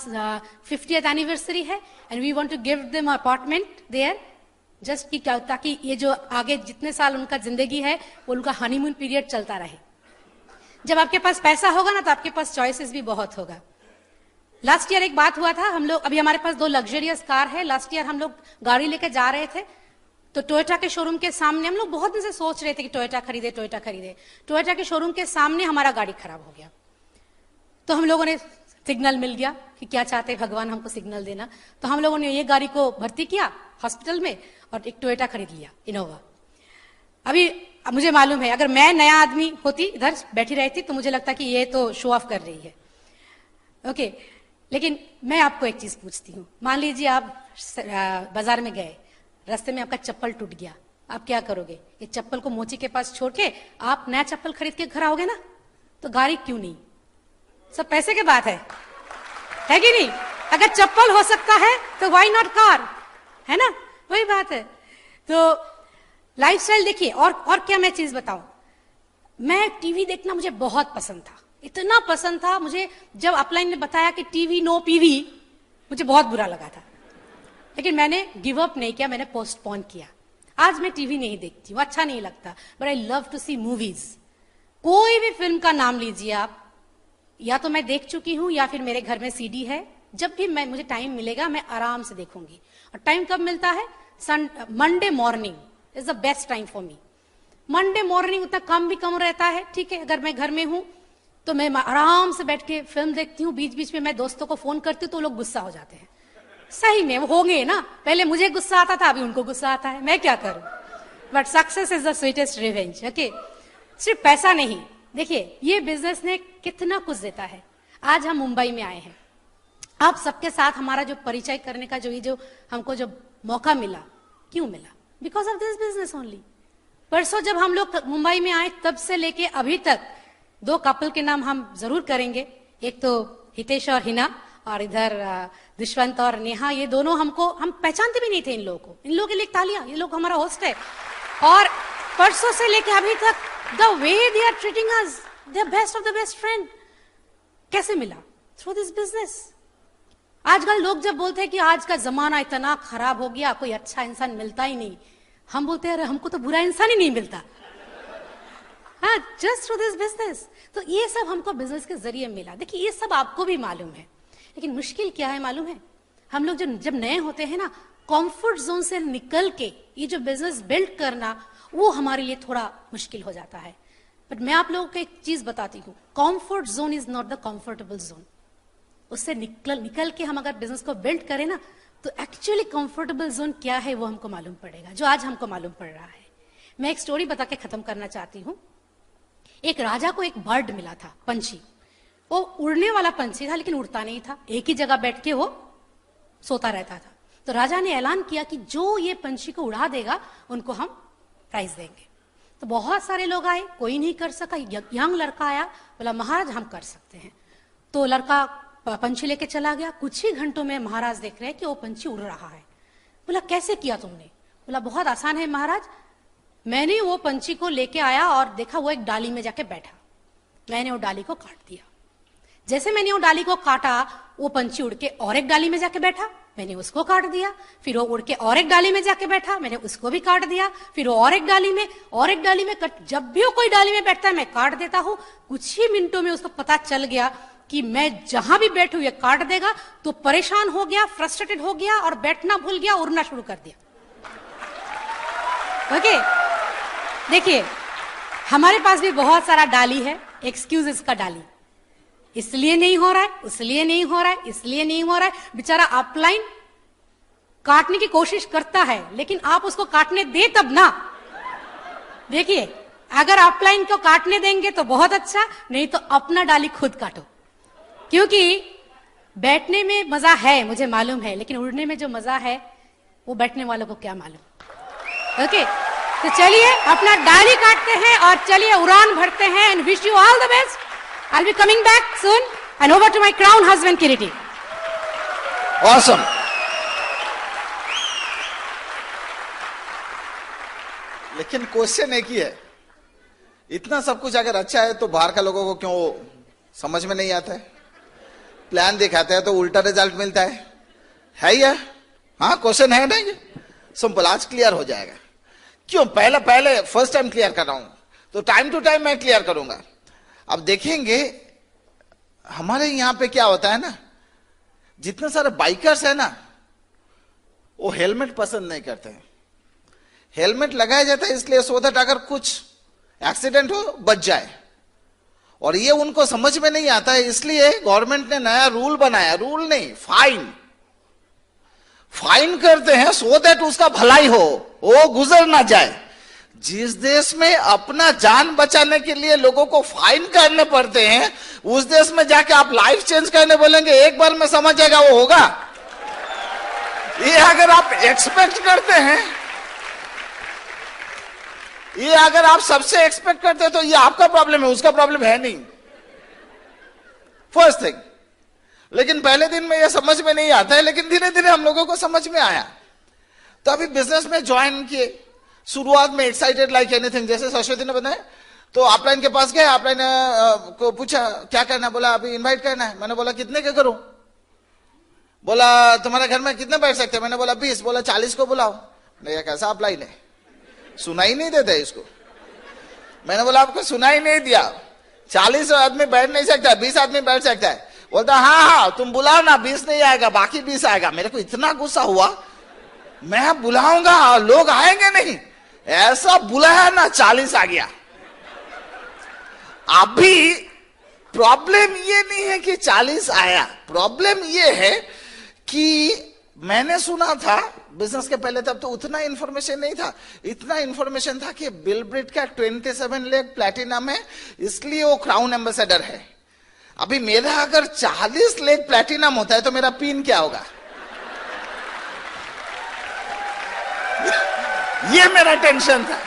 C: 50th एनिवर्सरी है, and we want to give them apartment there, just की ताकि ये जो आगे जितने साल उनका जिंदगी है वो उनका हनीमून पीरियड चलता रहे। जब आपके पास पैसा होगा ना तो आपके पास चॉइसेस भी बहुत होगा। लास्ट ईयर एक बात हुआ था, हम लोग अभी हमारे पास 2 लग्जरियस कार है। लास्ट ईयर हम लोग गाड़ी लेके जा रहे थे, तो टोयोटा के शोरूम के सामने हम लोग बहुत दिन से सोच रहे थे कि टोयोटा खरीदे। टोयोटा के शोरूम के सामने हमारा गाड़ी खराब हो गया, तो हम लोगों ने सिग्नल मिल गया कि क्या चाहते हैं भगवान हमको सिग्नल देना, तो हम लोगों ने ये गाड़ी को भर्ती किया हॉस्पिटल में और एक टोयोटा खरीद लिया, इनोवा। अभी मुझे मालूम है अगर मैं नया आदमी होती इधर बैठी रहती तो मुझे लगता कि ये तो शो ऑफ कर रही है, ओके। लेकिन मैं आपको एक चीज पूछती हूँ, मान लीजिए आप बाजार में गए, रास्ते में आपका चप्पल टूट गया, आप क्या करोगे? ये चप्पल को मोची के पास छोड़ के आप नया चप्पल खरीद के घर आओगे ना? तो गाड़ी क्यों नहीं? सब पैसे की बात है कि नहीं? अगर चप्पल हो सकता है तो व्हाई नॉट कार, है ना? वही बात है। तो लाइफस्टाइल देखिए, और क्या मैं चीज बताऊं, मैं टीवी देखना मुझे बहुत पसंद था, इतना पसंद था मुझे। जब अपलाइन ने बताया कि टीवी नो पीवी, मुझे बहुत बुरा लगा था, लेकिन मैंने गिव अप नहीं किया, मैंने पोस्टपोन किया। आज मैं टीवी नहीं देखती हूँ, अच्छा नहीं लगता, but I love to see movies. कोई भी फिल्म का नाम लीजिए आप, या तो मैं देख चुकी हूं या फिर मेरे घर में सीडी है। जब भी मुझे टाइम मिलेगा मैं आराम से देखूंगी। और टाइम कब मिलता है? Monday morning is the best time for me. Monday morning उतना काम भी कम रहता है, ठीक है। अगर मैं घर में हूं तो मैं आराम से बैठ के फिल्म देखती हूँ। बीच बीच में मैं दोस्तों को फोन करती हूँ तो लोग गुस्सा हो जाते हैं, सही में वो होंगे ना। पहले मुझे गुस्सा आता था, अभी उनको गुस्सा आता है, मैं क्या करूं? But success is the sweetest revenge, okay. सिर्फ पैसा नहीं, देखिए ये बिजनेस ने कितना कुछ देता है। आज हम मुंबई में आए हैं, आप सबके साथ हमारा जो परिचय करने का जो हमको जो मौका मिला, क्यों मिला? Because of this business only. परसों जब हम लोग मुंबई में आए तब से लेके अभी तक 2 कपल के नाम हम जरूर करेंगे, एक तो हितेश और हिना, और इधर दुष्वंत और नेहा। ये दोनों हम पहचानते भी नहीं थे इन लोगों को। इन लोगों के लिए तालियां, ये लोग हमारा होस्ट है। और परसों से लेके अभी तक the way they are treating us, they are best of the best friend. कैसे मिला? Through this business. आजकल लोग जब बोलते हैं कि आज का जमाना इतना खराब हो गया, कोई अच्छा इंसान मिलता ही नहीं, हम बोलते हैं अरे हमको तो बुरा इंसान ही नहीं मिलता, हाँ, जस्ट थ्रू दिस बिजनेस। तो ये सब हमको बिजनेस के जरिए मिला। देखिए ये सब आपको भी मालूम है, लेकिन मुश्किल क्या है मालूम है, हम लोग जब नए होते हैं ना, कंफर्ट जोन से निकल के ये जो बिजनेस बिल्ड करना, वो हमारे लिए थोड़ा मुश्किल हो जाता है। बट मैं आप लोगों को एक चीज बताती हूँ, comfort zone is not the comfortable zone. उससे निकल के हम अगर बिजनेस को बिल्ड करें ना, तो एक्चुअली कंफर्टेबल जोन क्या है वो हमको मालूम पड़ेगा, जो आज हमको मालूम पड़ रहा है। मैं एक स्टोरी बता के खत्म करना चाहती हूँ। एक राजा को एक बर्ड मिला था, पंछी। वो उड़ने वाला पंछी था, लेकिन उड़ता नहीं था, एक ही जगह बैठ के वो सोता रहता था। तो राजा ने ऐलान किया कि जो ये पंछी को उड़ा देगा उनको हम प्राइज देंगे। तो बहुत सारे लोग आए, कोई नहीं कर सका। यंग लड़का आया, बोला महाराज हम कर सकते हैं। तो लड़का पंछी लेके चला गया। कुछ ही घंटों में महाराज देख रहे हैं कि वो पंछी उड़ रहा है। बोला कैसे किया तुमने? बोला बहुत आसान है महाराज, मैंने वो पंछी को लेके आया और देखा वो एक डाली में जाके बैठा, मैंने वो डाली को काट दिया। जैसे मैंने वो डाली को काटा, वो पंछी उड़ के और एक डाली में जाके बैठा, मैंने उसको काट दिया। फिर वो उड़ के और एक डाली में जाके बैठा, मैंने उसको भी काट दिया। फिर वो और एक डाली में जब भी वो कोई डाली में बैठता है मैं काट देता हूं। कुछ ही मिनटों में उसको पता चल गया कि मैं जहां भी बैठू ये काट देगा। तो परेशान हो गया, फ्रस्ट्रेटेड हो गया और बैठना भूल गया, उड़ना शुरू कर दिया। ओके, देखिए हमारे पास भी बहुत सारा डाली है, एक्सक्यूजेस का डाली। इसलिए नहीं हो रहा है, इसलिए नहीं हो रहा है, इसलिए नहीं हो रहा है। बेचारा अपलाइन काटने की कोशिश करता है, लेकिन आप उसको काटने दे तब ना। देखिए अगर अपलाइन को काटने देंगे तो बहुत अच्छा, नहीं तो अपना डाली खुद काटो। क्योंकि बैठने में मजा है मुझे मालूम है, लेकिन उड़ने में जो मजा है वो बैठने वालों को क्या मालूम। ओके, तो चलिए अपना डाली काटते हैं और चलिए उड़ान भरते हैं। And wish you all the best. I'll be coming back soon and over to my crown husband Kiriti.
B: Awesome. लेकिन क्वेश्चन एक ही है, इतना सब कुछ अगर अच्छा है तो बाहर का लोगों को क्यों समझ में नहीं आता है? प्लान दिखाते हैं तो उल्टा रिजल्ट मिलता है ये? हाँ, क्वेश्चन है ना ये? सिंपल, आज क्लियर हो जाएगा। क्यों? पहले फर्स्ट टाइम क्लियर कर रहा हूं, तो टाइम टू टाइम मैं क्लियर करूंगा। अब देखेंगे हमारे यहां पे क्या होता है ना, जितने सारे बाइकर्स है ना, वो हेलमेट पसंद नहीं करते हैं। हेलमेट लगाया जाता है इसलिए सो दैट अगर कुछ एक्सीडेंट हो बच जाए, और ये उनको समझ में नहीं आता है। इसलिए गवर्नमेंट ने नया रूल बनाया, रूल नहीं फाइन करते हैं सो दैट उसका भलाई हो, वो गुजर ना जाए। जिस देश में अपना जान बचाने के लिए लोगों को फाइन करने पड़ते हैं, उस देश में जाके आप लाइफ चेंज करने बोलेंगे, एक बार में समझ जाएगा वो होगा? ये अगर आप एक्सपेक्ट करते हैं, ये अगर आप सबसे एक्सपेक्ट करते हैं, तो ये आपका प्रॉब्लम है, उसका प्रॉब्लम है नहीं। First thing. लेकिन पहले दिन में ये समझ में नहीं आता है, लेकिन धीरे धीरे हम लोगों को समझ में आया। तो अभी बिजनेस में ज्वाइन किए, शुरुआत में एक्साइटेड लाइक एनीथिंग, जैसे सरस्वती ने बताया। तो अपलाइन के पास गए, अपलाइन को पूछा क्या करना है, बोला अभी इनवाइट करना है। मैंने बोला कितने के करूं? बोला तुम्हारे घर में कितने बैठ सकते हैं? मैंने बोला 20। बोला 40 को बुलाओ। ये कैसा अपलाइन है, सुनाई नहीं देता इसको। मैंने बोला आपको सुनाई नहीं दिया, 40 आदमी बैठ नहीं सकता, 20 आदमी बैठ सकता है। बोलता हाँ तुम बुलाओ ना, 20 नहीं आएगा, बाकी 20 आएगा। मेरे को इतना गुस्सा हुआ, मैं बुलाऊंगा लोग आएंगे नहीं, ऐसा बुलाया ना 40 आ गया। अभी प्रॉब्लम ये नहीं है कि 40 आया, प्रॉब्लम ये है कि मैंने सुना था बिजनेस के पहले, तब तो उतना इंफॉर्मेशन नहीं था। इतना इंफॉर्मेशन था कि बिल ब्रिट का 27 लाख प्लैटिनम है, इसलिए वो क्राउन एम्बेसडर है। अभी मेरा अगर 40 लाख प्लैटिनम होता है तो मेरा पिन क्या होगा? ये मेरा टेंशन था।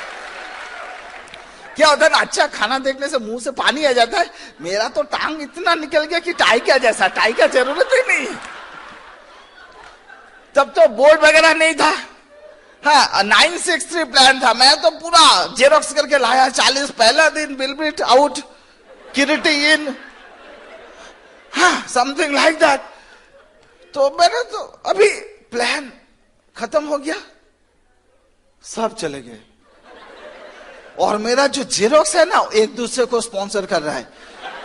B: क्या होता है ना, अच्छा खाना देखने से मुंह से पानी आ जाता है। मेरा तो टांग इतना निकल गया कि टाई का जैसा, टाई का जरूरत ही नहीं। तब तो बोर्ड वगैरह नहीं था। हाँ, 963 प्लान था। मैं तो पूरा जेरोक्स करके लाया। 40 पहला दिन, बिलब्रिट आउट, किरीटी इन, हाँ समथिंग लाइक दैट। तो मैंने तो अभी प्लान खत्म हो गया, सब चले गए। और मेरा जो जेरोक्स है ना, एक दूसरे को स्पॉन्सर कर रहा है,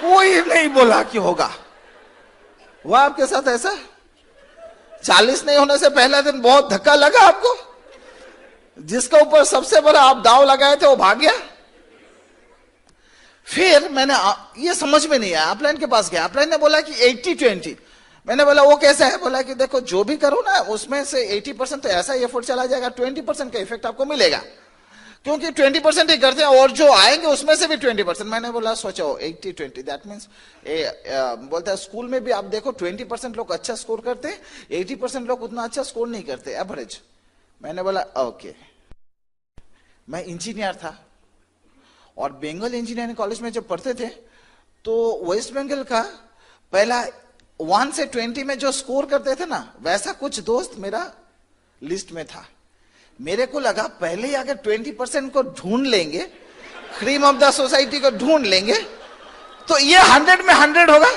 B: कोई नहीं बोला कि होगा। हुआ आपके साथ ऐसा? 40 नहीं होने से पहला दिन बहुत धक्का लगा आपको? जिसके ऊपर सबसे बड़ा आप दाव लगाए थे वो भाग गया। फिर मैंने ये समझ में नहीं आया, अपलाइन के पास गया। अपलाइन ने बोला कि 80-20। मैंने बोला वो कैसा है? बोला कि देखो जो भी करो ना उसमें से 80% तो ऐसा एफर्ट चला जाएगा, 20% का इफेक्ट आपको मिलेगा, क्योंकि 20% ही करते हैं और जो आएंगे उसमें से भी 20%। मैंने बोला सोचो 80-20 दैट मीन्स बोलता है स्कूल में भी आप देखो 20% लोग अच्छा स्कोर करते हैं, 80% लोग उतना अच्छा स्कोर नहीं करते, एवरेज। मैंने बोला ओके। मैं इंजीनियर था और बंगाल इंजीनियरिंग कॉलेज में जब पढ़ते थे तो वेस्ट बंगाल का पहला 1 से 20 में जो स्कोर करते थे ना, वैसा कुछ दोस्त मेरा लिस्ट में था। मेरे को लगा पहले ही अगर 20% को ढूंढ लेंगे, क्रीम ऑफ द सोसाइटी को ढूंढ लेंगे, तो ये 100 में 100 होगा।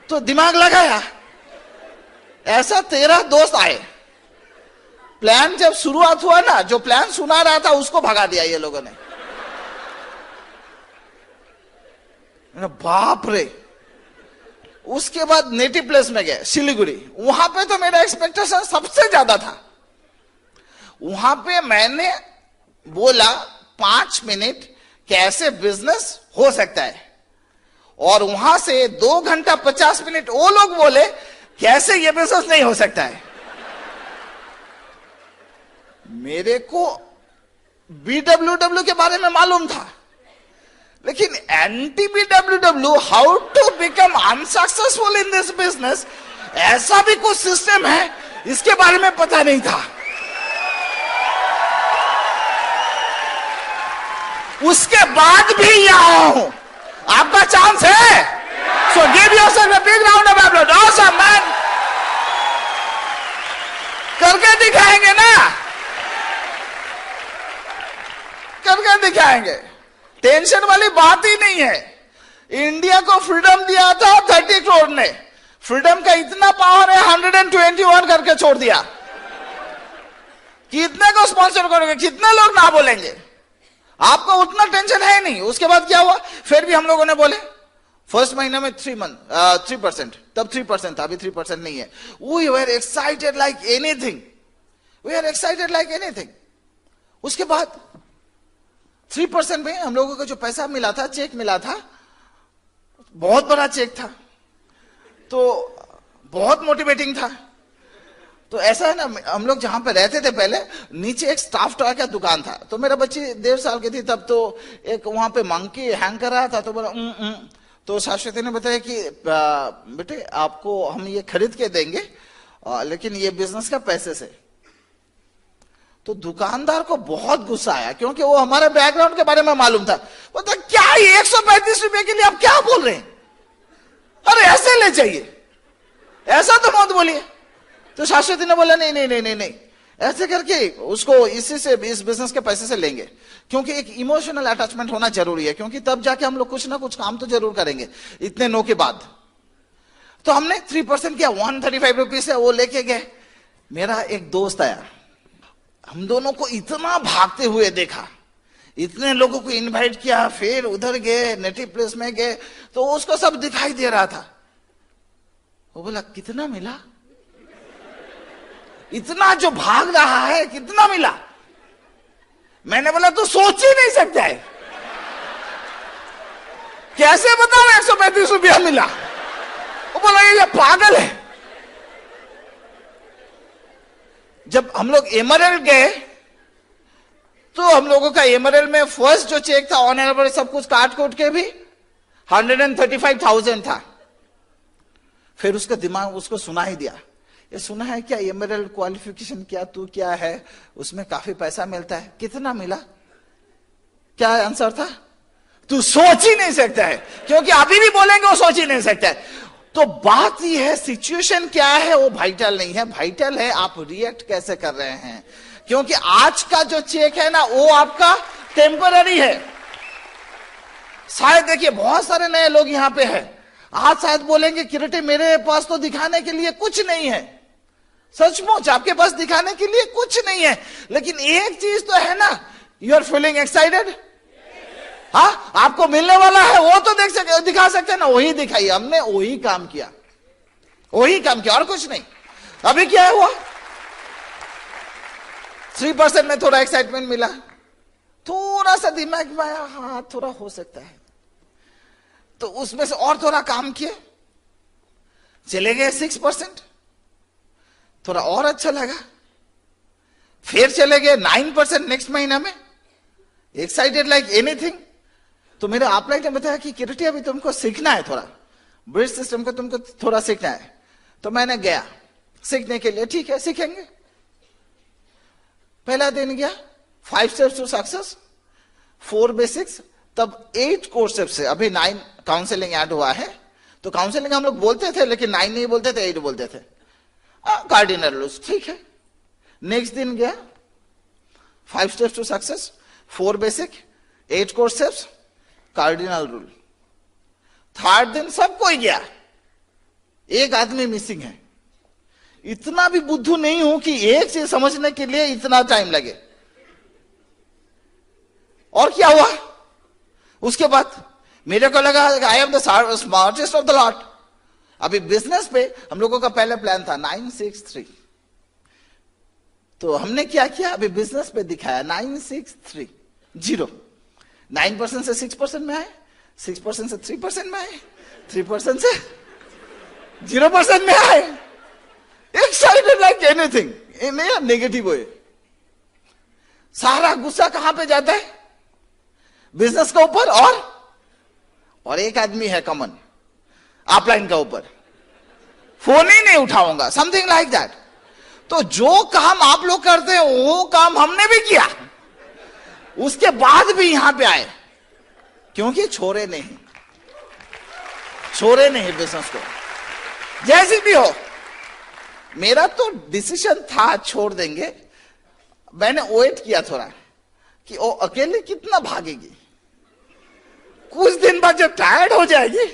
B: तो दिमाग लगाया, ऐसा 13 दोस्त आए। प्लान जब शुरुआत हुआ ना, जो प्लान सुना रहा था उसको भगा दिया ये लोगों ने। बाप रे। उसके बाद नेटिव प्लेस में गए सिलीगुड़ी, वहां पे तो मेरा एक्सपेक्टेशन सबसे ज्यादा था। वहां पे मैंने बोला 5 मिनट कैसे बिजनेस हो सकता है, और वहां से 2 घंटा 50 मिनट वो लोग बोले कैसे ये बिजनेस नहीं हो सकता है। मेरे को BWW के बारे में मालूम था, लेकिन anti BWW, how to become unsuccessful in this business, ऐसा भी कुछ सिस्टम है, इसके बारे में पता नहीं था। उसके बाद भी यहां हूं, आपका चांस है। So give yourself a big round of applause. Awesome man, करके दिखाएंगे ना, करके दिखाएंगे। टेंशन वाली बात ही नहीं है। इंडिया को फ्रीडम दिया था 30 करोड़ ने, फ्रीडम का इतना पावर है 121 करके छोड़ दिया। कितने को स्पॉन्सर करोगे, कितने लोग ना बोलेंगे? आपको उतना टेंशन है नहीं। उसके बाद क्या हुआ, फिर भी हम लोगों ने बोले फर्स्ट महीने में 3%, तब 3% था, अभी 3% नहीं है। We were excited like anything, we are excited like anything. उसके बाद 3% में हम लोगों को जो पैसा मिला था, चेक मिला था, बहुत बड़ा चेक था, तो बहुत मोटिवेटिंग था। तो ऐसा है ना, हम लोग जहां पे रहते थे पहले, नीचे एक स्टाफ टॉय का दुकान था। तो मेरा बच्ची 1.5 साल की थी तब, तो एक वहां पे मंकी हैंग कर रहा था। तो बोला तो शाश्वती ने बताया कि बेटे आपको हम ये खरीद के देंगे, लेकिन ये बिजनेस का पैसे से। तो दुकानदार को बहुत गुस्सा आया, क्योंकि वो हमारे बैकग्राउंड के बारे में मालूम था। बोलता क्या ये 135 रुपए के लिए आप क्या बोल रहे हैं? अरे ऐसे ले चाहिए, ऐसा तो मत बोलिए। तो शाश्वती ने बोला नहीं नहीं नहीं नहीं नहीं, ऐसे करके उसको इसी से, इस बिजनेस के पैसे से लेंगे, क्योंकि एक इमोशनल अटैचमेंट होना जरूरी है, क्योंकि तब जाके हम लोग कुछ ना कुछ काम तो जरूर करेंगे इतने नो के बाद। तो हमने 3% किया, 135 रुपीज है वो लेके गए। मेरा एक दोस्त आया, हम दोनों को इतना भागते हुए देखा, इतने लोगों को इनवाइट किया, फिर उधर गए, नेटिव प्लेस में गए, तो उसको सब दिखाई दे रहा था। वो बोला कितना मिला? इतना जो भाग रहा है कितना मिला? मैंने बोला तू सोच ही नहीं सकता है, कैसे बताओ 135 रुपया मिला? वो बोला ये पागल है। जब हम लोग एमरल्ड गए, तो हम लोगों का एमरल्ड में फर्स्ट जो चेक था, ऑन एवरेज सब कुछ काट कूट के भी 135,000 था। फिर उसका दिमाग उसको सुना ही दिया, ये सुना है क्या एमरल्ड क्वालिफिकेशन, क्या तू क्या है, उसमें काफी पैसा मिलता है। कितना मिला? क्या आंसर था? तू सोच ही नहीं सकता है, क्योंकि अभी भी बोलेंगे वो सोच ही नहीं सकता है। तो बात यह है, सिचुएशन क्या है वो वाइटल नहीं है, वाइटल है आप रिएक्ट कैसे कर रहे हैं। क्योंकि आज का जो चेक है ना, वो आपका टेम्पररी है। शायद देखिए बहुत सारे नए लोग यहां पे हैं, आज शायद बोलेंगे किरटे मेरे पास तो दिखाने के लिए कुछ नहीं है। सचमुच आपके पास दिखाने के लिए कुछ नहीं है, लेकिन एक चीज तो है ना, यू आर फीलिंग एक्साइटेड। हाँ, आपको मिलने वाला है वो तो दिखा सकते हैं ना, वही दिखाइए। हमने वही काम किया, वही काम किया और कुछ नहीं। अभी क्या हुआ, 3% में थोड़ा एक्साइटमेंट मिला, थोड़ा सा दिमाग में आया हाँ थोड़ा हो सकता है, तो उसमें से और थोड़ा काम किए, चले गए 6%, थोड़ा और अच्छा लगा, फिर चले गए 9% नेक्स्ट महीना में, एक्साइटेड लाइक एनीथिंग। तो मेरे अपलाइन ने बताया कि किरटी अभी तुमको सीखना है, थोड़ा ब्रिज सिस्टम को तुमको थोड़ा सीखना है। तो मैंने गया सीखने के लिए, ठीक है सीखेंगे। पहला दिन गया, 5 स्टेप्स टू सक्सेस, 4 बेसिक्स, तब 8 कोर्सेस से अभी 9 काउंसलिंग ऐड हुआ है। तो काउंसलिंग हम लोग बोलते थे लेकिन 9 नहीं बोलते थे, 8 बोलते थे। कार्डिनल रूल्स, ठीक है। नेक्स्ट दिन गया, 5 steps to success, 4 basic, 8 courses, cardinal rule. Third दिन सब कोई गया, एक आदमी मिसिंग है। इतना भी बुद्धू नहीं हूं कि एक चीज समझने के लिए इतना टाइम लगे। और क्या हुआ उसके बाद, मेरे को लगा I am the smartest of the lot. अभी बिजनेस पे हम लोगों का पहले प्लान था 963, तो हमने क्या किया, अभी बिजनेस पे दिखाया 963 0। 9% से 6% में आए, 6% से 3% में आए, 3% से 0% में आए। एक्साइटेड लाइक एनीथिंग, नहीं नेगेटिव वे। सारा गुस्सा कहां पे जाता है, बिजनेस के ऊपर, और एक आदमी है कॉमन, अपलाइन का ऊपर, फोन ही नहीं उठाऊंगा, समथिंग लाइक दैट। तो जो काम आप लोग करते हैं वो काम हमने भी किया, उसके बाद भी यहां पे आए, क्योंकि छोड़े नहीं बिजनेस को, जैसी भी हो। मेरा तो डिसीजन था छोड़ देंगे, मैंने वेट किया थोड़ा कि वो अकेले कितना भागेगी। कुछ दिन बाद जब टायर्ड हो जाएगी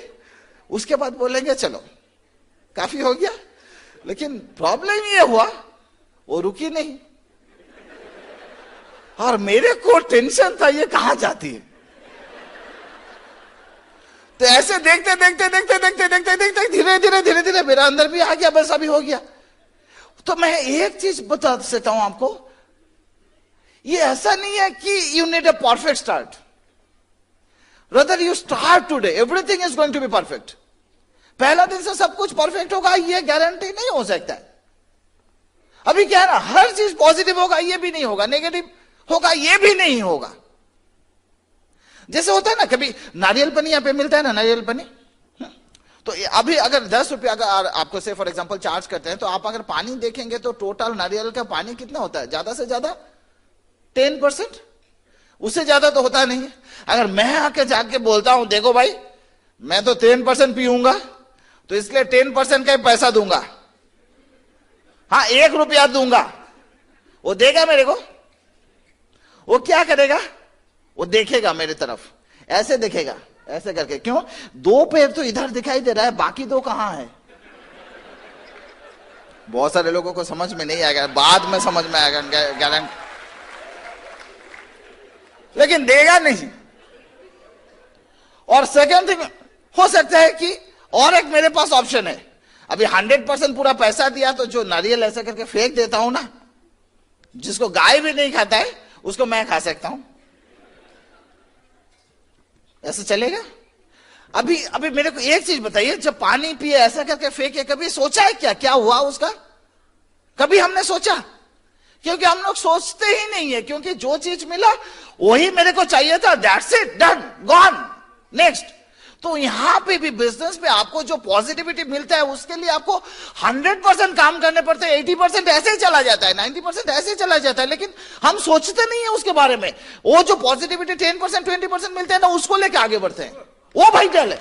B: उसके बाद बोलेंगे चलो काफी हो गया। लेकिन प्रॉब्लम ये हुआ वो रुकी नहीं, और मेरे को टेंशन था ये कहां जाती है। तो ऐसे देखते देखते धीरे धीरे मेरा अंदर भी आ गया, बस अभी हो गया। तो मैं एक चीज बता सकता हूं आपको, ये ऐसा नहीं है कि you need a perfect start. Rather you start today, everything is going to be perfect. पहला दिन से सब कुछ परफेक्ट होगा ये गारंटी नहीं हो सकता है। अभी क्या है ना, हर चीज पॉजिटिव होगा ये भी नहीं होगा, नेगेटिव होगा ये भी नहीं होगा। जैसे होता है ना, कभी नारियल पानी यहाँ पे मिलता है ना, नारियल पानी, तो अभी अगर 10 रुपया अगर आपको से फॉर एग्जांपल चार्ज करते हैं, तो आप अगर पानी देखेंगे तो टोटल नारियल का पानी कितना होता है, ज्यादा से ज्यादा 10%, उससे ज्यादा तो होता नहीं है। अगर मैं आके जाके बोलता हूं देखो भाई मैं तो 10% पीऊंगा, तो इसलिए 10% का ही पैसा दूंगा, हाँ 1 रुपया दूंगा, वो देगा मेरे को? वो क्या करेगा, वो देखेगा मेरी तरफ, ऐसे देखेगा ऐसे करके। क्यों? 2 पैर तो इधर दिखाई दे रहा है, बाकी 2 कहां है? बहुत सारे लोगों को समझ में नहीं आएगा, बाद में समझ में आएगा गारंटी, लेकिन देगा नहीं। और सेकंड थिंग हो सकता है कि और एक मेरे पास ऑप्शन है, अभी 100% पूरा पैसा दिया तो जो नारियल ऐसा करके फेंक देता हूं ना, जिसको गाय भी नहीं खाता है उसको मैं खा सकता हूं, ऐसा चलेगा? अभी मेरे को एक चीज बताइए, जब पानी पिए ऐसा करके फेंके, कभी सोचा है क्या हुआ उसका? कभी हमने सोचा? क्योंकि हम लोग सोचते ही नहीं है, क्योंकि जो चीज मिला वही मेरे को चाहिए था, that's it, done, gone, next. तो यहां पे भी बिजनेस में आपको जो पॉजिटिविटी मिलता है उसके लिए आपको 100% काम करने पड़ते हैं। 80% ऐसे ही चला जाता है, 90% ऐसे ही चला जाता है, लेकिन हम सोचते नहीं है उसके बारे में। वो जो पॉजिटिविटी 10% 20% मिलते हैं ना, उसको लेके आगे बढ़ते हैं, वो वाइटल है।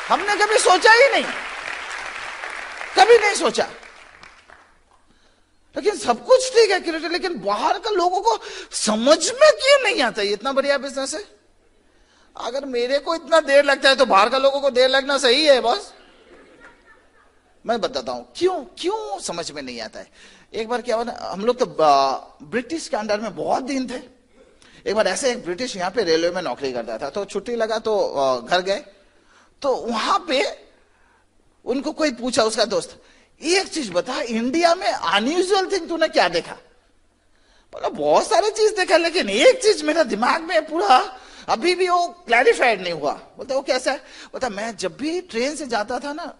B: हमने कभी सोचा ही नहीं, कभी नहीं सोचा। लेकिन सब कुछ ठीक है क्रिएटर, लेकिन बाहर का लोगों को समझ में क्यों नहीं आता? ये इतना बढ़िया बिजनेस है, अगर मेरे को इतना देर लगता है तो बाहर का लोगों को देर लगना सही है बॉस। मैं बताता हूं क्यों क्यों समझ में नहीं आता है। एक बार क्या हुआ ना, हम लोग तो ब्रिटिश के अंडर में बहुत दिन थे। एक बार ऐसे एक ब्रिटिश यहाँ पे रेलवे में नौकरी करता था, तो छुट्टी लगा तो घर गए। तो वहां पे उनको कोई पूछा, उसका दोस्त, एक चीज बता, इंडिया में अनयूजुअल थिंग तूने क्या देखा? बोला बहुत सारी चीज देखा, लेकिन एक चीज मेरा दिमाग में पूरा अभी भी वो क्लैरिफाइड नहीं हुआ। बोलता वो कैसा है? बोलता मैं जब भी ट्रेन से जाता था ना,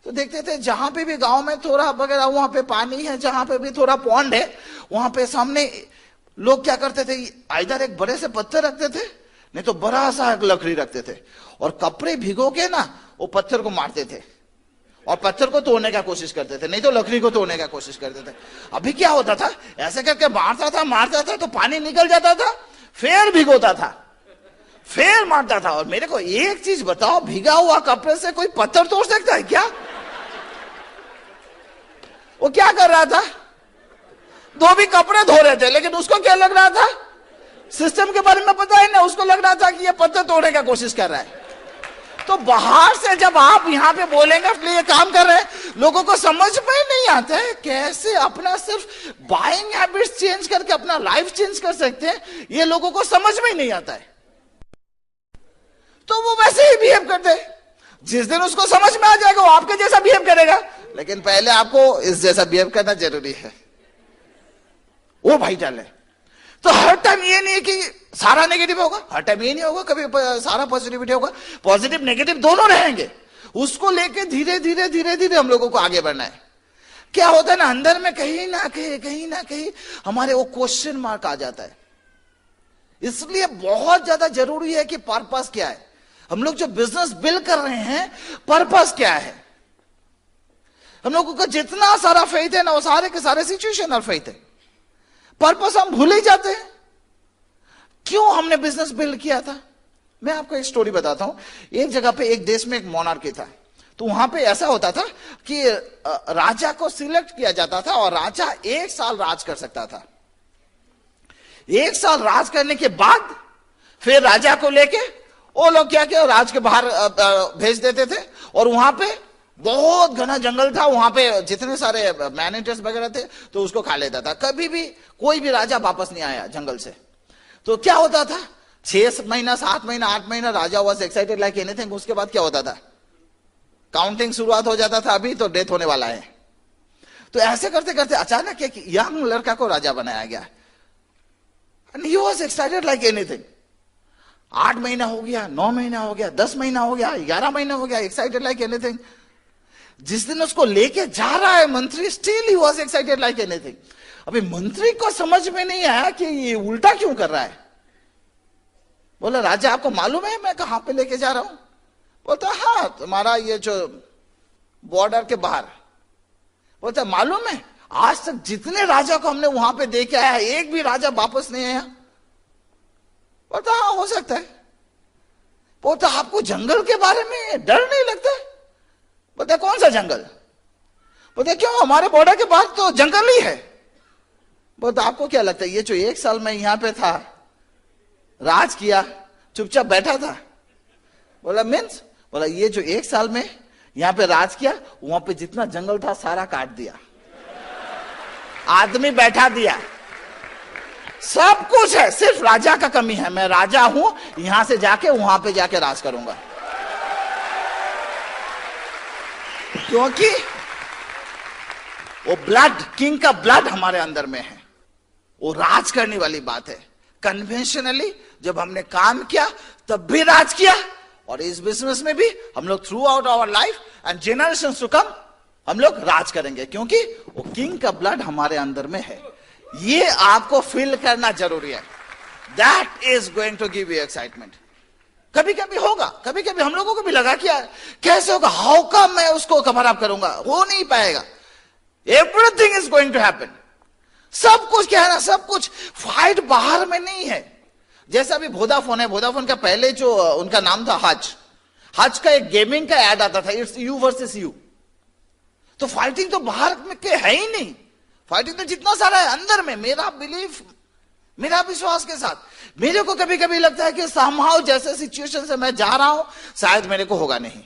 B: तो देखते थे जहां पे भी गांव में थोड़ा वगैरह वहां पे पानी है, जहां पे भी थोड़ा पॉन्ड है, वहां पे सामने लोग क्या करते थे, इधर एक बड़े से पत्थर रखते थे, नहीं तो बड़ा सा एक लकड़ी रखते थे, और कपड़े भिगो के ना वो पत्थर को मारते थे और पत्थर को तोड़ने का कोशिश करते थे, नहीं तो लकड़ी को तोड़ने का कोशिश करते थे। अभी क्या होता था, ऐसे करके मारता था तो पानी निकल जाता था, फिर भिगोता था, फिर मारता था। और मेरे को एक चीज बताओ, भीगा हुआ कपड़े से कोई पत्थर तोड़ सकता है क्या? वो क्या कर रहा था? दो भी कपड़े धो रहे थे, लेकिन उसको क्या लग रहा था? सिस्टम के बारे में पता है ना, उसको लग रहा था कि ये पत्थर तोड़ने का कोशिश कर रहा है। तो बाहर से जब आप यहां पे बोलेंगे ये काम कर रहे हैं, लोगों को समझ में नहीं आता है कैसे अपना सिर्फ बाइंग हैबिट्स चेंज करके अपना लाइफ चेंज कर सकते हैं, ये लोगों को समझ में नहीं आता है। तो वो वैसे ही बिहेव करते हैं। जिस दिन उसको समझ में आ जाएगा वो आपके जैसा बिहेव करेगा, लेकिन पहले आपको इस जैसा बिहेव करना जरूरी है, वो वाइटल है। तो हर टाइम ये नहीं है कि सारा नेगेटिव होगा, हर टाइम ये नहीं होगा कभी सारा पॉजिटिविटी होगा। पॉजिटिव नेगेटिव दोनों रहेंगे, उसको लेके धीरे धीरे धीरे धीरे हम लोगों को आगे बढ़ना है। क्या होता है ना, अंदर में कहीं ना कहीं हमारे वो क्वेश्चन मार्क आ जाता है। इसलिए बहुत ज्यादा जरूरी है कि पर्पस क्या है, हम लोग जो बिजनेस बिल्ड कर रहे हैं पर्पस क्या है। हम लोगों का जितना सारा फेथ है ना, वो सारे के सारे सिचुएशनल फेथ है। पर्पस हम भूल ही जाते हैं। क्यों हमने बिजनेस बिल्ड किया था? मैं आपको एक स्टोरी बताता हूं। एक जगह पे एक देश में एक मोनार्की था, तो वहां पे ऐसा होता था कि राजा को सिलेक्ट किया जाता था और राजा 1 साल राज कर सकता था। 1 साल राज करने के बाद फिर राजा को लेके वो लोग क्या किया, राज के बाहर भेज देते थे, और वहां पे बहुत घना जंगल था, वहां पे जितने सारे मैन ईटर्स वगैरह थे तो उसको खा लेता था। कभी भी कोई भी राजा वापस नहीं आया जंगल से। तो क्या होता था, 6 महीना 7 महीना 8 महीना राजा वाज एक्साइटेड लाइक एनीथिंग। उसके बाद क्या होता था, काउंटिंग शुरुआत हो जाता था, अभी तो डेथ होने वाला है। तो ऐसे करते करते अचानक एक यंग लड़का को राजा बनाया गया, and he was excited like anything. 8 महीना हो गया, 9 महीना हो गया, 10 महीना हो गया, 11 महीना हो गया, एक्साइटेड लाइक एनीथिंग। जिस दिन उसको लेके जा रहा है मंत्री, still he was excited like anything. अभी मंत्री को समझ में नहीं आया कि ये उल्टा क्यों कर रहा है। बोला, राजा आपको मालूम है मैं कहां पे लेके जा रहा हूं? बोलता, हाँ तुम्हारा ये जो बॉर्डर के बाहर। बोलता, मालूम है आज तक जितने राजा को हमने वहां पे देखे आया, एक भी राजा वापस नहीं आया। बोलता, हाँ हो सकता है। बोलता, आपको जंगल के बारे में डर नहीं लगता? बोलता, कौन सा जंगल? बोलता, क्यों हमारे बॉर्डर के पास तो जंगल ही है। बोलता, आपको क्या लगता है ये जो 1 साल में यहां पे था, राज किया, चुपचाप बैठा था? बोला, मीन्स? बोला, ये जो 1 साल में यहां पे राज किया, वहां पे जितना जंगल था सारा काट दिया, आदमी बैठा दिया, सब कुछ है, सिर्फ राजा का कमी है। मैं राजा हूं, यहां से जाके वहां पे जाके राज करूंगा। क्योंकि वो ब्लड, किंग का ब्लड हमारे अंदर में है। वो राज करने वाली बात है। कन्वेंशनली जब हमने काम किया तब भी राज किया, और इस बिजनेस में भी हम लोग throughout our life and generations to come हम लोग राज करेंगे, क्योंकि वो किंग का ब्लड हमारे अंदर में है। ये आपको फील करना जरूरी है। That is going to give you excitement. कभी कभी होगा, कभी कभी हम लोगों को भी लगा कि कैसे होगा, हाउ कम मैं उसको कवर अप करूंगा, हो नहीं पाएगा। Everything is going to happen. सब कुछ क्या है ना, सब कुछ फाइट बाहर में नहीं है। जैसा अभी वोडाफोन है, वोडाफोन का पहले जो उनका नाम था हज, हज का एक गेमिंग का एड आता था, इट्स यू वर्सेस यू। तो फाइटिंग तो बाहर में के है ही नहीं, फाइटिंग तो जितना सारा है अंदर में। मेरा बिलीफ मेरा विश्वास के साथ। मेरे को कभी कभी लगता है कि somehow जैसे सिचुएशन से मैं जा रहा हूं शायद मेरे को होगा नहीं।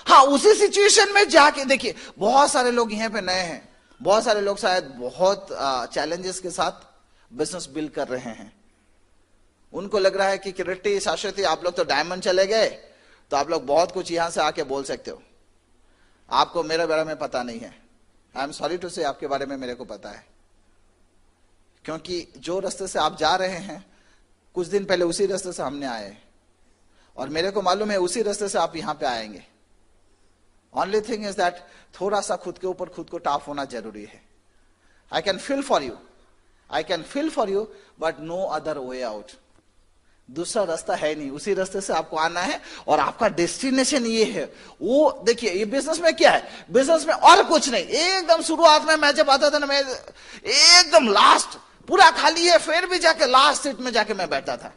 B: हाँ, उसी सिचुएशन में जाके देखिए, बहुत सारे लोग यहाँ पे नए हैं, बहुत सारे लोग शायद बहुत चैलेंजेस के साथ बिजनेस बिल्ड कर रहे हैं। उनको लग रहा है कि किरट्टी, शाश्वती, आप लोग तो डायमंड चले गए, तो आप लोग बहुत कुछ यहां से आके बोल सकते हो। आपको मेरे बारे में पता नहीं है। आई एम सॉरी टू से, आपके बारे में मेरे को पता है, क्योंकि जो रास्ते से आप जा रहे हैं कुछ दिन पहले उसी रास्ते से हमने आए, और मेरे को मालूम है उसी रास्ते से आप यहां पे आएंगे। ओनली थिंग इज दैट थोड़ा सा खुद के ऊपर खुद को टाफ होना जरूरी है। I can feel for you, I can feel for you, but no other way out. दूसरा रास्ता है नहीं, उसी रास्ते से आपको आना है, और आपका डेस्टिनेशन ये है। वो देखिए, ये बिजनेस में क्या है, बिजनेस में और कुछ नहीं। एकदम शुरुआत में मैं जब आता था ना, मैं एकदम लास्ट, पूरा खाली है, फिर भी जाके लास्ट सीट में जाके मैं बैठा था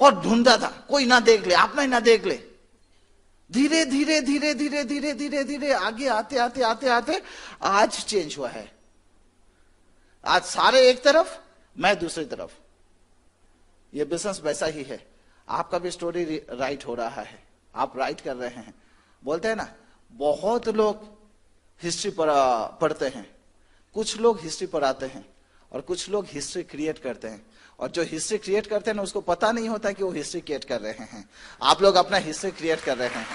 B: और ढूंढता था कोई ना देख ले, आप ना देख ले। धीरे धीरे धीरे धीरे धीरे धीरे धीरे आगे आते आते आते आते आज चेंज हुआ है। आज सारे एक तरफ, मैं दूसरी तरफ। ये बिजनेस वैसा ही है। आपका भी स्टोरी राइट हो रहा है, आप राइट कर रहे हैं। बोलते हैं ना, बहुत लोग हिस्ट्री पढ़ते हैं, कुछ लोग हिस्ट्री पढ़ाते हैं, और कुछ लोग हिस्ट्री क्रिएट करते हैं। और जो हिस्ट्री क्रिएट करते हैं ना, उसको पता नहीं होता कि वो हिस्ट्री क्रिएट कर रहे हैं। आप लोग अपना हिस्ट्री क्रिएट कर रहे हैं,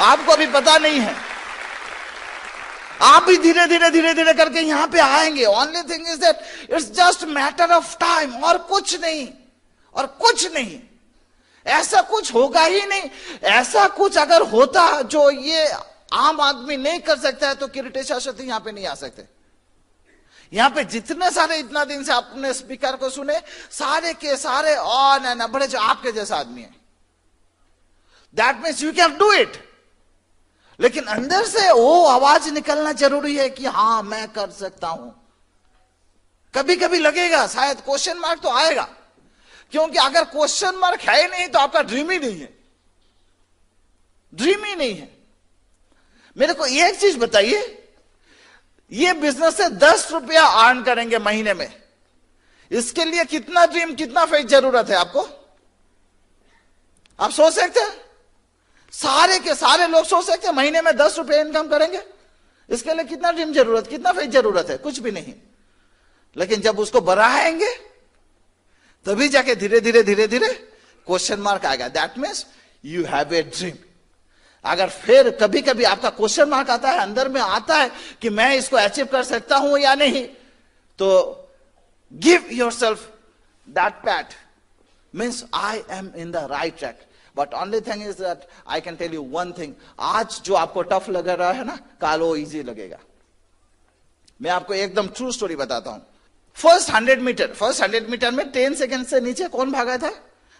B: आपको अभी पता नहीं है। आप भी धीरे धीरे धीरे धीरे करके यहां पे आएंगे। Only thing is that it's just matter of time, और कुछ नहीं, और कुछ नहीं। ऐसा कुछ होगा ही नहीं। ऐसा कुछ अगर होता जो ये आम आदमी नहीं कर सकता है, तो किरीटी शाश्वती यहां पे नहीं आ सकते। यहां पे जितने सारे इतना दिन से आपने स्पीकर को सुने, सारे के सारे ऑन एंड बड़े जो आपके जैसा आदमी है। That means you can do it. लेकिन अंदर से वो आवाज निकलना जरूरी है कि हां, मैं कर सकता हूं। कभी कभी लगेगा, शायद क्वेश्चन मार्क तो आएगा, क्योंकि अगर क्वेश्चन मार्क है ही नहीं तो आपका ड्रीम ही नहीं है, ड्रीम ही नहीं है। मेरे को एक चीज बताइए, ये बिजनेस से 10 रुपया अर्न करेंगे महीने में, इसके लिए कितना ड्रीम, कितना फेथ जरूरत है आपको? आप सोच सकते हैं? सारे के सारे लोग सोच सकते हैं महीने में 10 रुपया इनकम करेंगे, इसके लिए कितना ड्रीम जरूरत, कितना फेथ जरूरत है? कुछ भी नहीं। लेकिन जब उसको बढ़ाएंगे तभी जाके धीरे धीरे धीरे धीरे क्वेश्चन मार्क आएगा। That means you have a dream. अगर फिर कभी कभी आपका क्वेश्चन मार्क आता है, अंदर में आता है कि मैं इसको अचीव कर सकता हूं या नहीं, तो give yourself that pat, means I am in the right track. But only thing is that I can tell you one thing, आज जो आपको टफ लग रहा है ना, कल वो इजी लगेगा। मैं आपको एकदम ट्रू स्टोरी बताता हूं। फर्स्ट 100 मीटर में 10 सेकंड से नीचे कौन भागा था?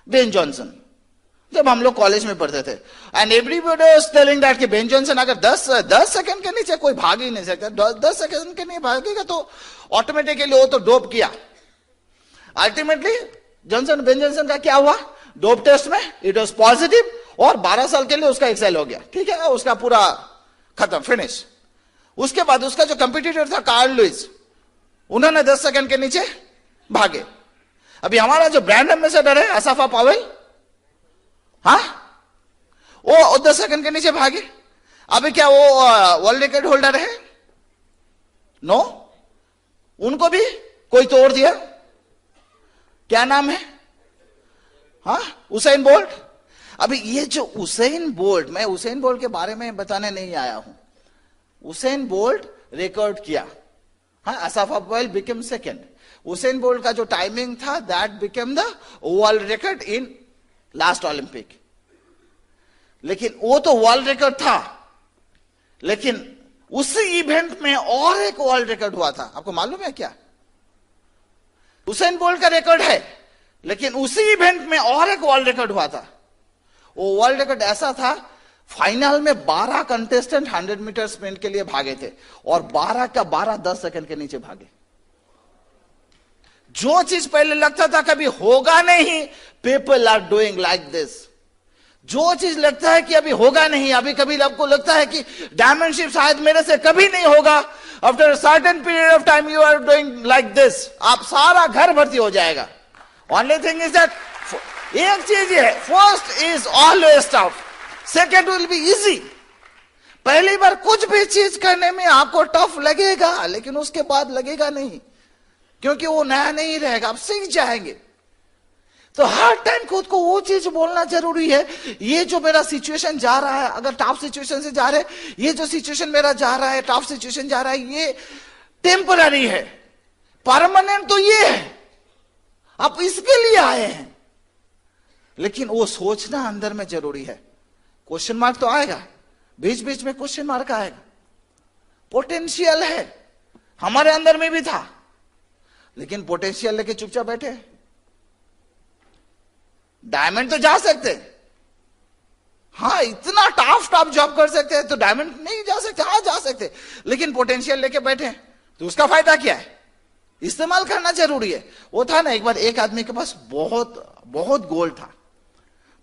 B: Ben Jonson. जब हम लोग कॉलेज में पढ़ते थे, and everybody was telling that कि बेन जॉनसन अगर 10 सेकंड के नीचे कोई भाग ही नहीं सकता, 10 सेकंड के नहीं भागेगा तो ऑटोमेटिकली वो तो डोप किया। अल्टीमेटली बेन जॉनसन का क्या हुआ? डोप टेस्ट में इट वाज पॉजिटिव, और 12 साल के लिए उसका एक्सेल हो गया। ठीक है, उसका पूरा खत्म, फिनिश। उसके बाद उसका जो कंपटीटर था कार्ल लुइस, उन्होंने 10 सेकंड के नीचे भागे। अभी हमारा जो ब्रांड एम्बेसडर है असाफा पावेल, हाँ, वो 10 सेकंड के नीचे भागे। अभी क्या वो वर्ल्ड रिकॉर्ड होल्डर है? नो, उनको भी कोई तोड़ दिया। क्या नाम है? हाँ, उसेन बोल्ट। अभी ये जो उसेन बोल्ट, मैं उसेन बोल्ट के बारे में बताने नहीं आया हूं। उसेन बोल्ट रिकॉर्ड किया, हाँ, Asafa Powell became second. Usain Bolt का जो टाइमिंग था that became the world record in last Olympic. लेकिन वो तो वर्ल्ड रिकॉर्ड था, लेकिन उसी इवेंट में और एक वर्ल्ड रिकॉर्ड हुआ था। आपको मालूम है क्या? उसेन बोल्ट का रिकॉर्ड है, लेकिन उसी इवेंट में और एक वर्ल्ड रिकॉर्ड हुआ था। वो वर्ल्ड रिकॉर्ड ऐसा था, फाइनल में 12 कंटेस्टेंट 100 मीटर स्प्रिंट के लिए भागे थे, और 12 का 12 10 सेकंड के नीचे भागे। जो चीज पहले लगता था कभी होगा नहीं, people are doing like this. जो चीज लगता है कि अभी होगा नहीं, अभी कभी आपको लगता है कि डायमंडशिप शायद मेरे से कभी नहीं होगा, after certain period of time you are doing like this, आप सारा घर भर्ती हो जाएगा. ओनली थिंग इज दैट, एक चीज ये है, first is always tough, second will be easy. पहली बार कुछ भी चीज करने में आपको टफ लगेगा, लेकिन उसके बाद लगेगा नहीं, क्योंकि वो नया नहीं रहेगा, आप सीख जाएंगे. तो हर टाइम खुद को वो चीज बोलना जरूरी है, ये जो मेरा सिचुएशन जा रहा है, अगर टफ सिचुएशन से जा रहे, ये जो सिचुएशन मेरा जा रहा है, टफ सिचुएशन जा रहा है, ये टेम्पररी है, परमानेंट तो ये है, आप इसके लिए आए हैं. लेकिन वो सोचना अंदर में जरूरी है. क्वेश्चन मार्क तो आएगा, बीच बीच में क्वेश्चन मार्क आएगा. पोटेंशियल है, हमारे अंदर में भी था, लेकिन पोटेंशियल लेके चुपचाप बैठे. डायमंड तो जा सकते, हाँ इतना टफ जॉब कर सकते हैं, तो डायमंड नहीं जा सकते, हाँ जा सकते, लेकिन पोटेंशियल लेके बैठे तो उसका फायदा क्या है? इस्तेमाल करना जरूरी है. वो था ना, एक बार एक आदमी के पास बहुत बहुत गोल्ड था,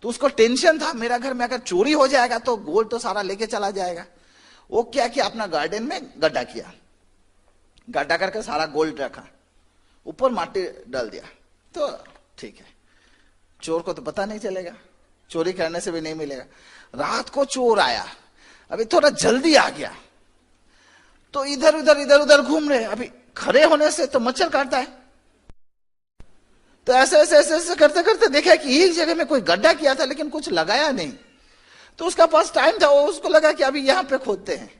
B: तो उसको टेंशन था मेरा घर में अगर चोरी हो जाएगा तो गोल्ड तो सारा लेके चला जाएगा. वो क्या किया, अपना गार्डन में गड्ढा किया, गड्ढा करके सारा गोल्ड रखा, ऊपर माटी डाल दिया, तो ठीक है, चोर को तो पता नहीं चलेगा, चोरी करने से भी नहीं मिलेगा. रात को चोर आया, अभी थोड़ा जल्दी आ गया, तो इधर उधर घूम रहे. अभी खड़े होने से तो मच्छर काटता है, तो ऐसे करते करते देखा कि एक जगह में कोई गड्ढा किया था लेकिन कुछ लगाया नहीं. तो उसका पास टाइम था, उसको लगा कि अभी यहां पे खोदते हैं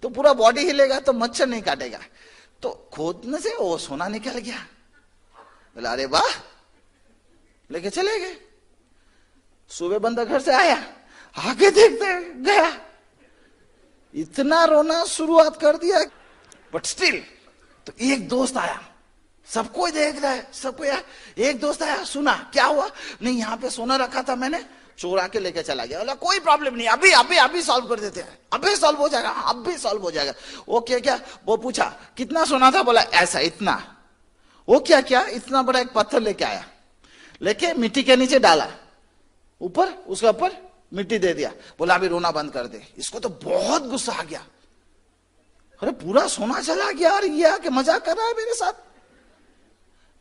B: तो पूरा बॉडी हिलेगा तो मच्छर नहीं काटेगा. तो खोदने से वो सोना निकल गया. बोला अरे वाह, लेके चले गए. सुबह बंदा घर से आया, आगे देखते गया, इतना रोना शुरुआत कर दिया. बट स्टिल, तो एक दोस्त आया, सबको देख रहा है, सबको यार, एक दोस्त आया, सुना क्या हुआ, नहीं यहाँ पे सोना रखा था मैंने, चोर आके लेके चला गया. बोला कोई प्रॉब्लम नहीं, अभी सॉल्व कर देते हैं, अभी सॉल्व हो जाएगा, अभी सॉल्व हो जाएगा. वो क्या, वो पूछा कितना सोना था, बोला ऐसा इतना. वो क्या, इतना बड़ा एक पत्थर लेके आया, लेके मिट्टी के नीचे डाला, ऊपर उसके ऊपर मिट्टी दे दिया. बोला अभी रोना बंद कर दे. इसको तो बहुत गुस्सा आ गया, अरे पूरा सोना चला गया और ये आके मजाक कर रहा है मेरे साथ.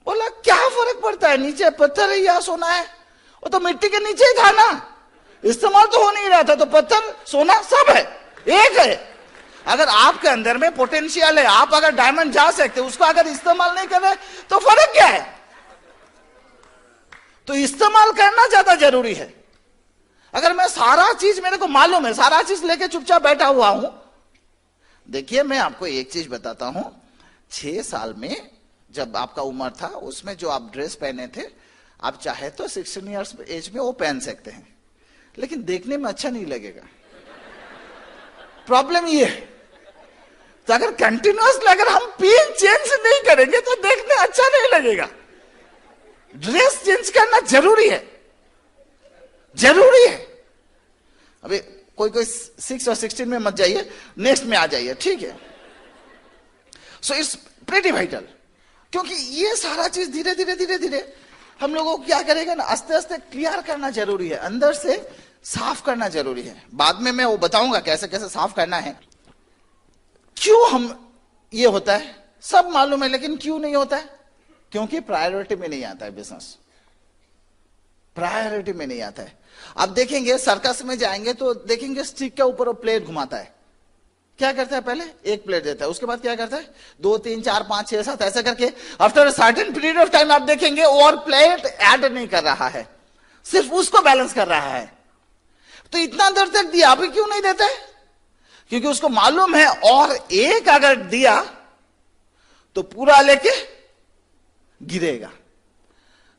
B: बोला क्या फर्क पड़ता है, नीचे पत्थर है या सोना है, वो तो मिट्टी के नीचे ही था ना, इस्तेमाल तो हो नहीं रहा था, तो पत्थर सोना सब है, एक है. अगर आपके अंदर में पोटेंशियल है, आप अगर डायमंड जा सकते, उसको अगर इस्तेमाल नहीं कर रहे तो फर्क क्या है? तो इस्तेमाल करना ज्यादा जरूरी है. अगर मैं सारा चीज मेरे को मालूम है, सारा चीज लेके चुपचाप बैठा हुआ हूं. देखिए मैं आपको एक चीज बताता हूं, 6 साल में जब आपका उम्र था, उसमें जो आप ड्रेस पहने थे, आप चाहे तो 16 इयर्स एज में वो पहन सकते हैं, लेकिन देखने में अच्छा नहीं लगेगा. प्रॉब्लम ये है, तो अगर कंटिन्यूअसली अगर हम पीन चेंज नहीं करेंगे तो देखने अच्छा नहीं लगेगा. ड्रेस चेंज करना जरूरी है, जरूरी है. अभी कोई 6 और 16 में मत जाइए, नेक्स्ट में आ जाइए, ठीक है. सो इट्स प्रीटी वाइटल, क्योंकि ये सारा चीज धीरे धीरे हम लोगों को क्या करेगा ना, आस्ते आस्ते क्लियर करना जरूरी है, अंदर से साफ करना जरूरी है. बाद में मैं वो बताऊंगा कैसे कैसे साफ करना है. क्यों हम ये होता है सब मालूम है, लेकिन क्यों नहीं होता है? क्योंकि प्रायोरिटी में नहीं आता है बिजनेस, प्रायोरिटी में नहीं आता है. आप देखेंगे सर्कस में जाएंगे तो देखेंगे स्टिक के ऊपर वो प्लेट घुमाता है. क्या करता है, पहले एक प्लेट देता है, उसके बाद क्या करता है 2 3 4 5 6 7 ऐसा करके after certain period of time आप देखेंगे और प्लेट ऐड नहीं कर रहा है, सिर्फ उसको बैलेंस कर रहा है. तो इतना देर तक दिया, अभी क्यों नहीं देता है? क्योंकि उसको मालूम है और एक अगर दिया तो पूरा लेके गिरेगा.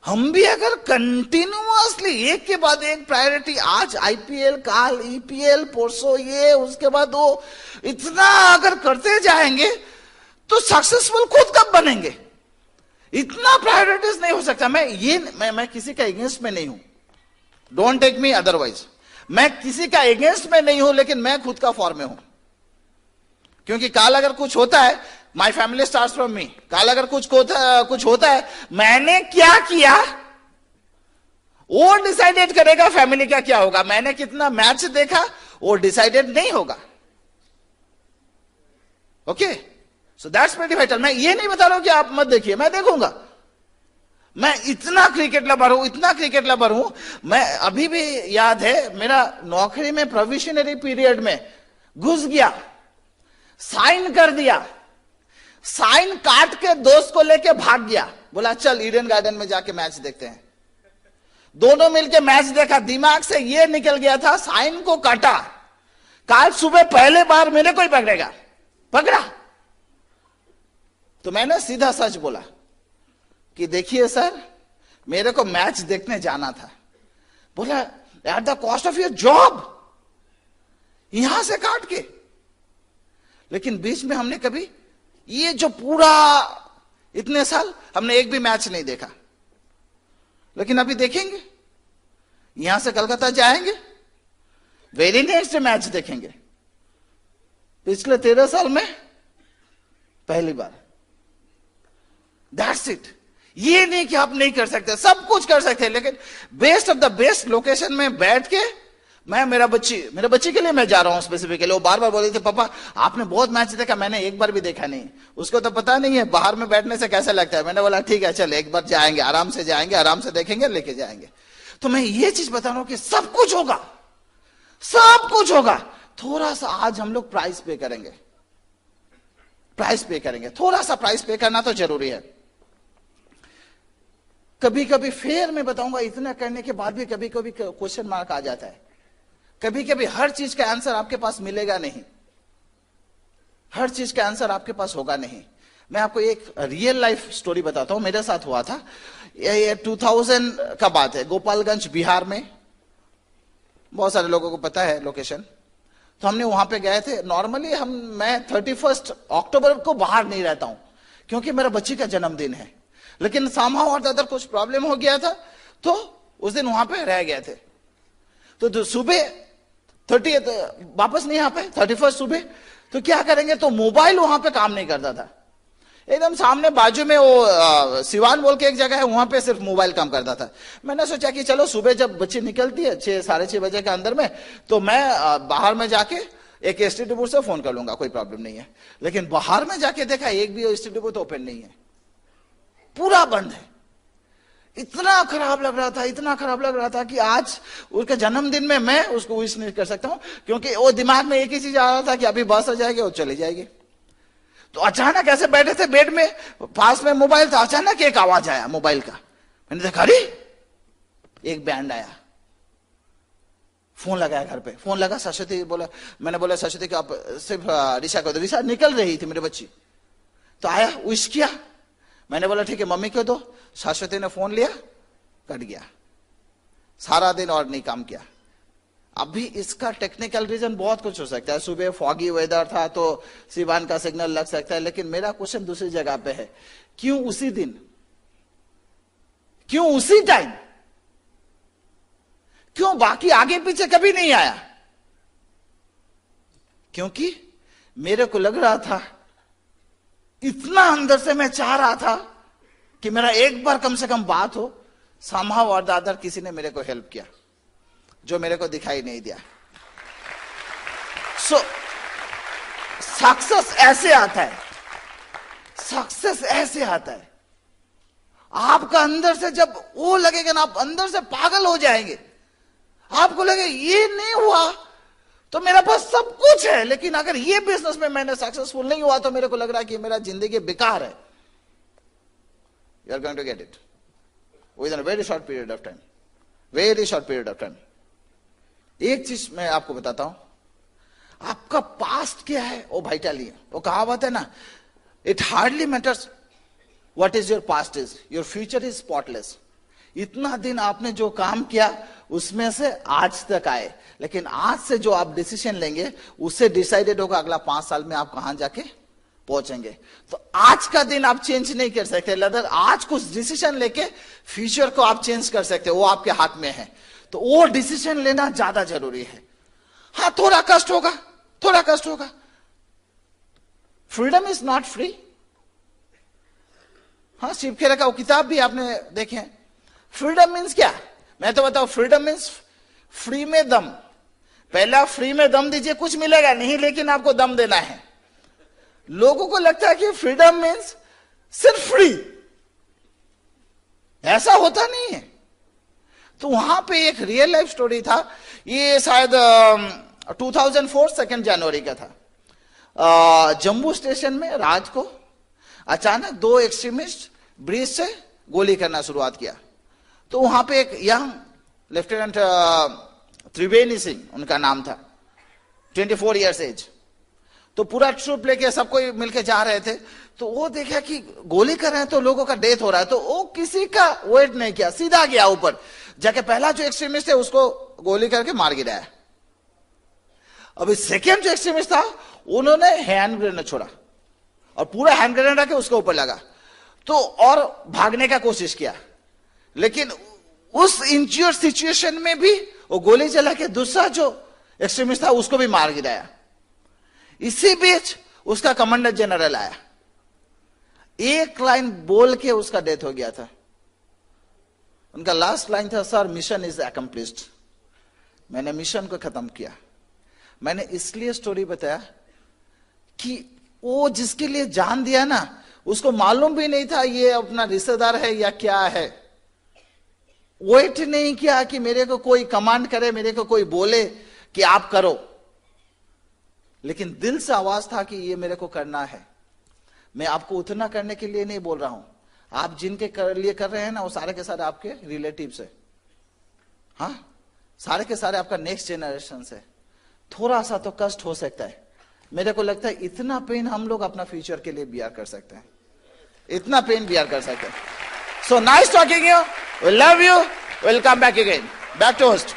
B: हम भी अगर कंटिन्यूअसली एक के बाद एक प्रायोरिटी, आज आईपीएल, काल ईपीएल, परसों ये, उसके बाद वो, इतना अगर करते जाएंगे तो सक्सेसफुल खुद कब बनेंगे? इतना प्रायोरिटीज नहीं हो सकता. मैं किसी का अगेंस्ट में नहीं हूं, डोंट टेक मी अदरवाइज. मैं किसी का अगेंस्ट में नहीं हूं, लेकिन मैं खुद का फॉर में हूं. क्योंकि काल अगर कुछ होता है, my family starts from me. काल अगर कुछ होता है, मैंने क्या किया वो डिसाइडेड करेगा फैमिली का क्या होगा। मैंने कितना मैच देखा वो डिसाइडेड नहीं होगा। Okay, so that's very vital. मैं ये नहीं बता रहा हूं कि आप मत देखिए, मैं देखूंगा। मैं इतना क्रिकेट लवर हूं, इतना क्रिकेट लवर हूं। मैं अभी भी याद है, मेरा नौकरी में प्रोविशनरी पीरियड में घुस गया, साइन कर दिया, साइन काट के दोस्त को लेके भाग गया, बोला चल ईडन गार्डन में जाके मैच देखते हैं। दोनों मिलके मैच देखा, दिमाग से ये निकल गया था साइन को काटा, काल सुबह पहले बार मेरे को ही पकड़ेगा, पकड़ा। तो मैंने सीधा सच बोला कि देखिए सर, मेरे को मैच देखने जाना था। बोला at the cost of your job, यहां से काट के। लेकिन बीच में हमने कभी ये जो पूरा इतने साल हमने एक भी मैच नहीं देखा, लेकिन अभी देखेंगे। यहां से कलकत्ता जाएंगे, वेरी नेक्स्ट मैच देखेंगे। पिछले 13 साल में पहली बार। That's it. ये नहीं कि आप नहीं कर सकते, सब कुछ कर सकते हैं, लेकिन best of the best location में बैठ के मैं मेरे बच्ची के लिए मैं जा रहा हूं स्पेसिफिकली। वो बार बार बोल रही थी पापा आपने बहुत मैच देखा, मैंने एक बार भी देखा नहीं। उसको तो पता नहीं है बाहर में बैठने से कैसा लगता है। मैंने बोला ठीक है चल एक बार जाएंगे, आराम से जाएंगे, आराम से देखेंगे, लेके जाएंगे। तो मैं ये चीज बता रहा हूं कि सब कुछ होगा, सब कुछ होगा। थोड़ा सा आज हम लोग प्राइस पे करेंगे, प्राइस पे करेंगे, थोड़ा सा प्राइस पे करना तो जरूरी है। कभी कभी फेयर में बताऊंगा, इतना करने के बाद भी कभी कभी क्वेश्चन मार्क आ जाता है। कभी कभी हर चीज का आंसर आपके पास मिलेगा नहीं, हर चीज का आंसर आपके पास होगा नहीं। मैं आपको एक रियल लाइफ स्टोरी बताता हूं, मेरे साथ हुआ था। ये 2000 का बात है, गोपालगंज बिहार में। बहुत सारे लोगों को पता है लोकेशन। तो हमने वहां पे गए थे। नॉर्मली मैं 31 अक्टूबर को बाहर नहीं रहता हूं, क्योंकि मेरा बच्ची का जन्मदिन है। लेकिन सामहाउ और अदर कुछ प्रॉब्लम हो गया था, तो उस दिन वहां पे रह गए थे। तो सुबह 30th वापस नहीं आ पाए, 31 सुबह। तो क्या करेंगे, तो मोबाइल वहां पे काम नहीं करता था। एकदम सामने बाजू में वो सिवान बोल के एक जगह है, वहां पे सिर्फ मोबाइल काम करता था। मैंने सोचा कि चलो सुबह जब बच्ची निकलती है 6 साढ़े 6 बजे के अंदर में, तो मैं बाहर में जाके एक एसटीडी बूथ से फोन कर लूंगा, कोई प्रॉब्लम नहीं है। लेकिन बाहर में जाके देखा एक भी एसटीडी बूथ ओपन नहीं है, पूरा बंद है। इतना खराब लग रहा था, इतना खराब लग रहा था कि आज उसके जन्मदिन में मैं उसको विश नहीं कर सकता हूं, क्योंकि वो दिमाग में एक ही चीज आ रहा था कि अभी बस आ जाएगी और चली जाएगी। तो अचानक ऐसे बैठे थे बेड में, पास में मोबाइल था, अचानक एक आवाज आया मोबाइल का। मैंने देखा अरे एक बैंड आया। फोन लगाया घर पे, फोन लगा, सरस्वती बोला। मैंने बोला सरस्वती कि आप सिर्फ ऋषा को दो। ऋषा निकल रही थी मेरी बच्ची, तो आया, विश किया। मैंने बोला ठीक है मम्मी को दो। सरस्वती ने फोन लिया, कट गया। सारा दिन और नहीं काम किया। अभी इसका टेक्निकल रीजन बहुत कुछ हो सकता है। सुबह फॉगी वेदर था तो सिवान का सिग्नल लग सकता है, लेकिन मेरा क्वेश्चन दूसरी जगह पे है, क्यों उसी दिन, क्यों उसी टाइम, क्यों बाकी आगे पीछे कभी नहीं आया? क्योंकि मेरे को लग रहा था, इतना अंदर से मैं चाह रहा था कि मेरा एक बार कम से कम बात हो। somehow और दादर किसी ने मेरे को हेल्प किया, जो मेरे को दिखाई नहीं दिया। सो सक्सेस ऐसे आता है, सक्सेस ऐसे आता है। आपका अंदर से जब वो लगेगा ना, आप अंदर से पागल हो जाएंगे। आपको लगे ये नहीं हुआ तो मेरे पास सब कुछ है, लेकिन अगर ये बिजनेस में मैंने सक्सेसफुल नहीं हुआ तो मेरे को लग रहा है कि मेरा जिंदगी बेकार है। You are going to get it within a very short period of time, very short period of time. एक चीज मैं आपको बताता हूं, आपका पास्ट क्या है वो वाइटल है। वो कहावत है ना, it hardly matters what is your past is, your future is spotless. इतना दिन आपने जो काम किया उसमें से आज तक आए, लेकिन आज से जो आप डिसीजन लेंगे उससे डिसाइडेड होगा अगला 5 साल में आप कहां जाके पहुंचेंगे। तो आज का दिन आप चेंज नहीं कर सकते, लेकिन आज कुछ डिसीजन लेके फ्यूचर को आप चेंज कर सकते हो, वो आपके हाथ में है। तो वो डिसीजन लेना ज्यादा जरूरी है। हाँ थोड़ा कष्ट होगा, थोड़ा कष्ट होगा। Freedom is not free. हाँ शिव खेरा का वो किताब भी आपने देखे। फ्रीडम मीन्स क्या? मैं तो बताऊं, फ्रीडम मीन्स फ्री में दम। पहला फ्री में दम दीजिए, कुछ मिलेगा नहीं, लेकिन आपको दम देना है। लोगों को लगता है कि फ्रीडम मीन्स सिर्फ फ्री, ऐसा होता नहीं है। तो वहां पे एक रियल लाइफ स्टोरी था, ये शायद 2004 2 जनवरी का था। जम्मू स्टेशन में रात को अचानक 2 एक्सट्रीमिस्ट ब्रिज से गोली करना शुरुआत किया। तो वहां पे एक यंग लेफ्टिनेंट त्रिवेणी सिंह उनका नाम था, 24 इयर्स एज। तो पूरा ट्रूप लेके सब कोई मिलके जा रहे थे, तो वो देखा कि गोली कर रहे हैं तो लोगों का डेथ हो रहा है, तो वो किसी का वेट नहीं किया, सीधा गया ऊपर जाके पहला जो एक्सट्रीमिस्ट है उसको गोली करके मार गिराया। अभी सेकेंड जो एक्सट्रीमिस्ट था उन्होंने हैंड ग्रेनेड छोड़ा और पूरा हैंड ग्रेनेड आके उसके ऊपर लगा, तो और भागने का कोशिश किया, लेकिन उस इंज्योर्ड सिचुएशन में भी वो गोली चला के दूसरा जो एक्सट्रीमिस्ट था उसको भी मार गिराया। इसी बीच उसका कमांडर जनरल आया, एक लाइन बोल के उसका डेथ हो गया था। उनका लास्ट लाइन था, सर मिशन इज अकम्प्लिश्ड। मैंने मिशन को खत्म किया। मैंने इसलिए स्टोरी बताया कि वो जिसके लिए जान दिया ना, उसको मालूम भी नहीं था ये अपना रिश्तेदार है या क्या है। वेट नहीं किया कि मेरे को कोई कमांड करे, मेरे को कोई बोले कि आप करो, लेकिन दिल से आवाज था कि ये मेरे को करना है। मैं आपको उतना करने के लिए नहीं बोल रहा हूं, आप जिनके लिए कर रहे हैं ना वो सारे के सारे आपके रिलेटिव्स है, हाँ, सारे के सारे आपका नेक्स्ट जनरेशन से। थोड़ा सा तो कष्ट हो सकता है, मेरे को लगता है इतना पेन हम लोग अपना फ्यूचर के लिए बियर कर सकते हैं, इतना पेन बियर कर सकते हैं। So nice talking you, we love you, will come back again, back to host.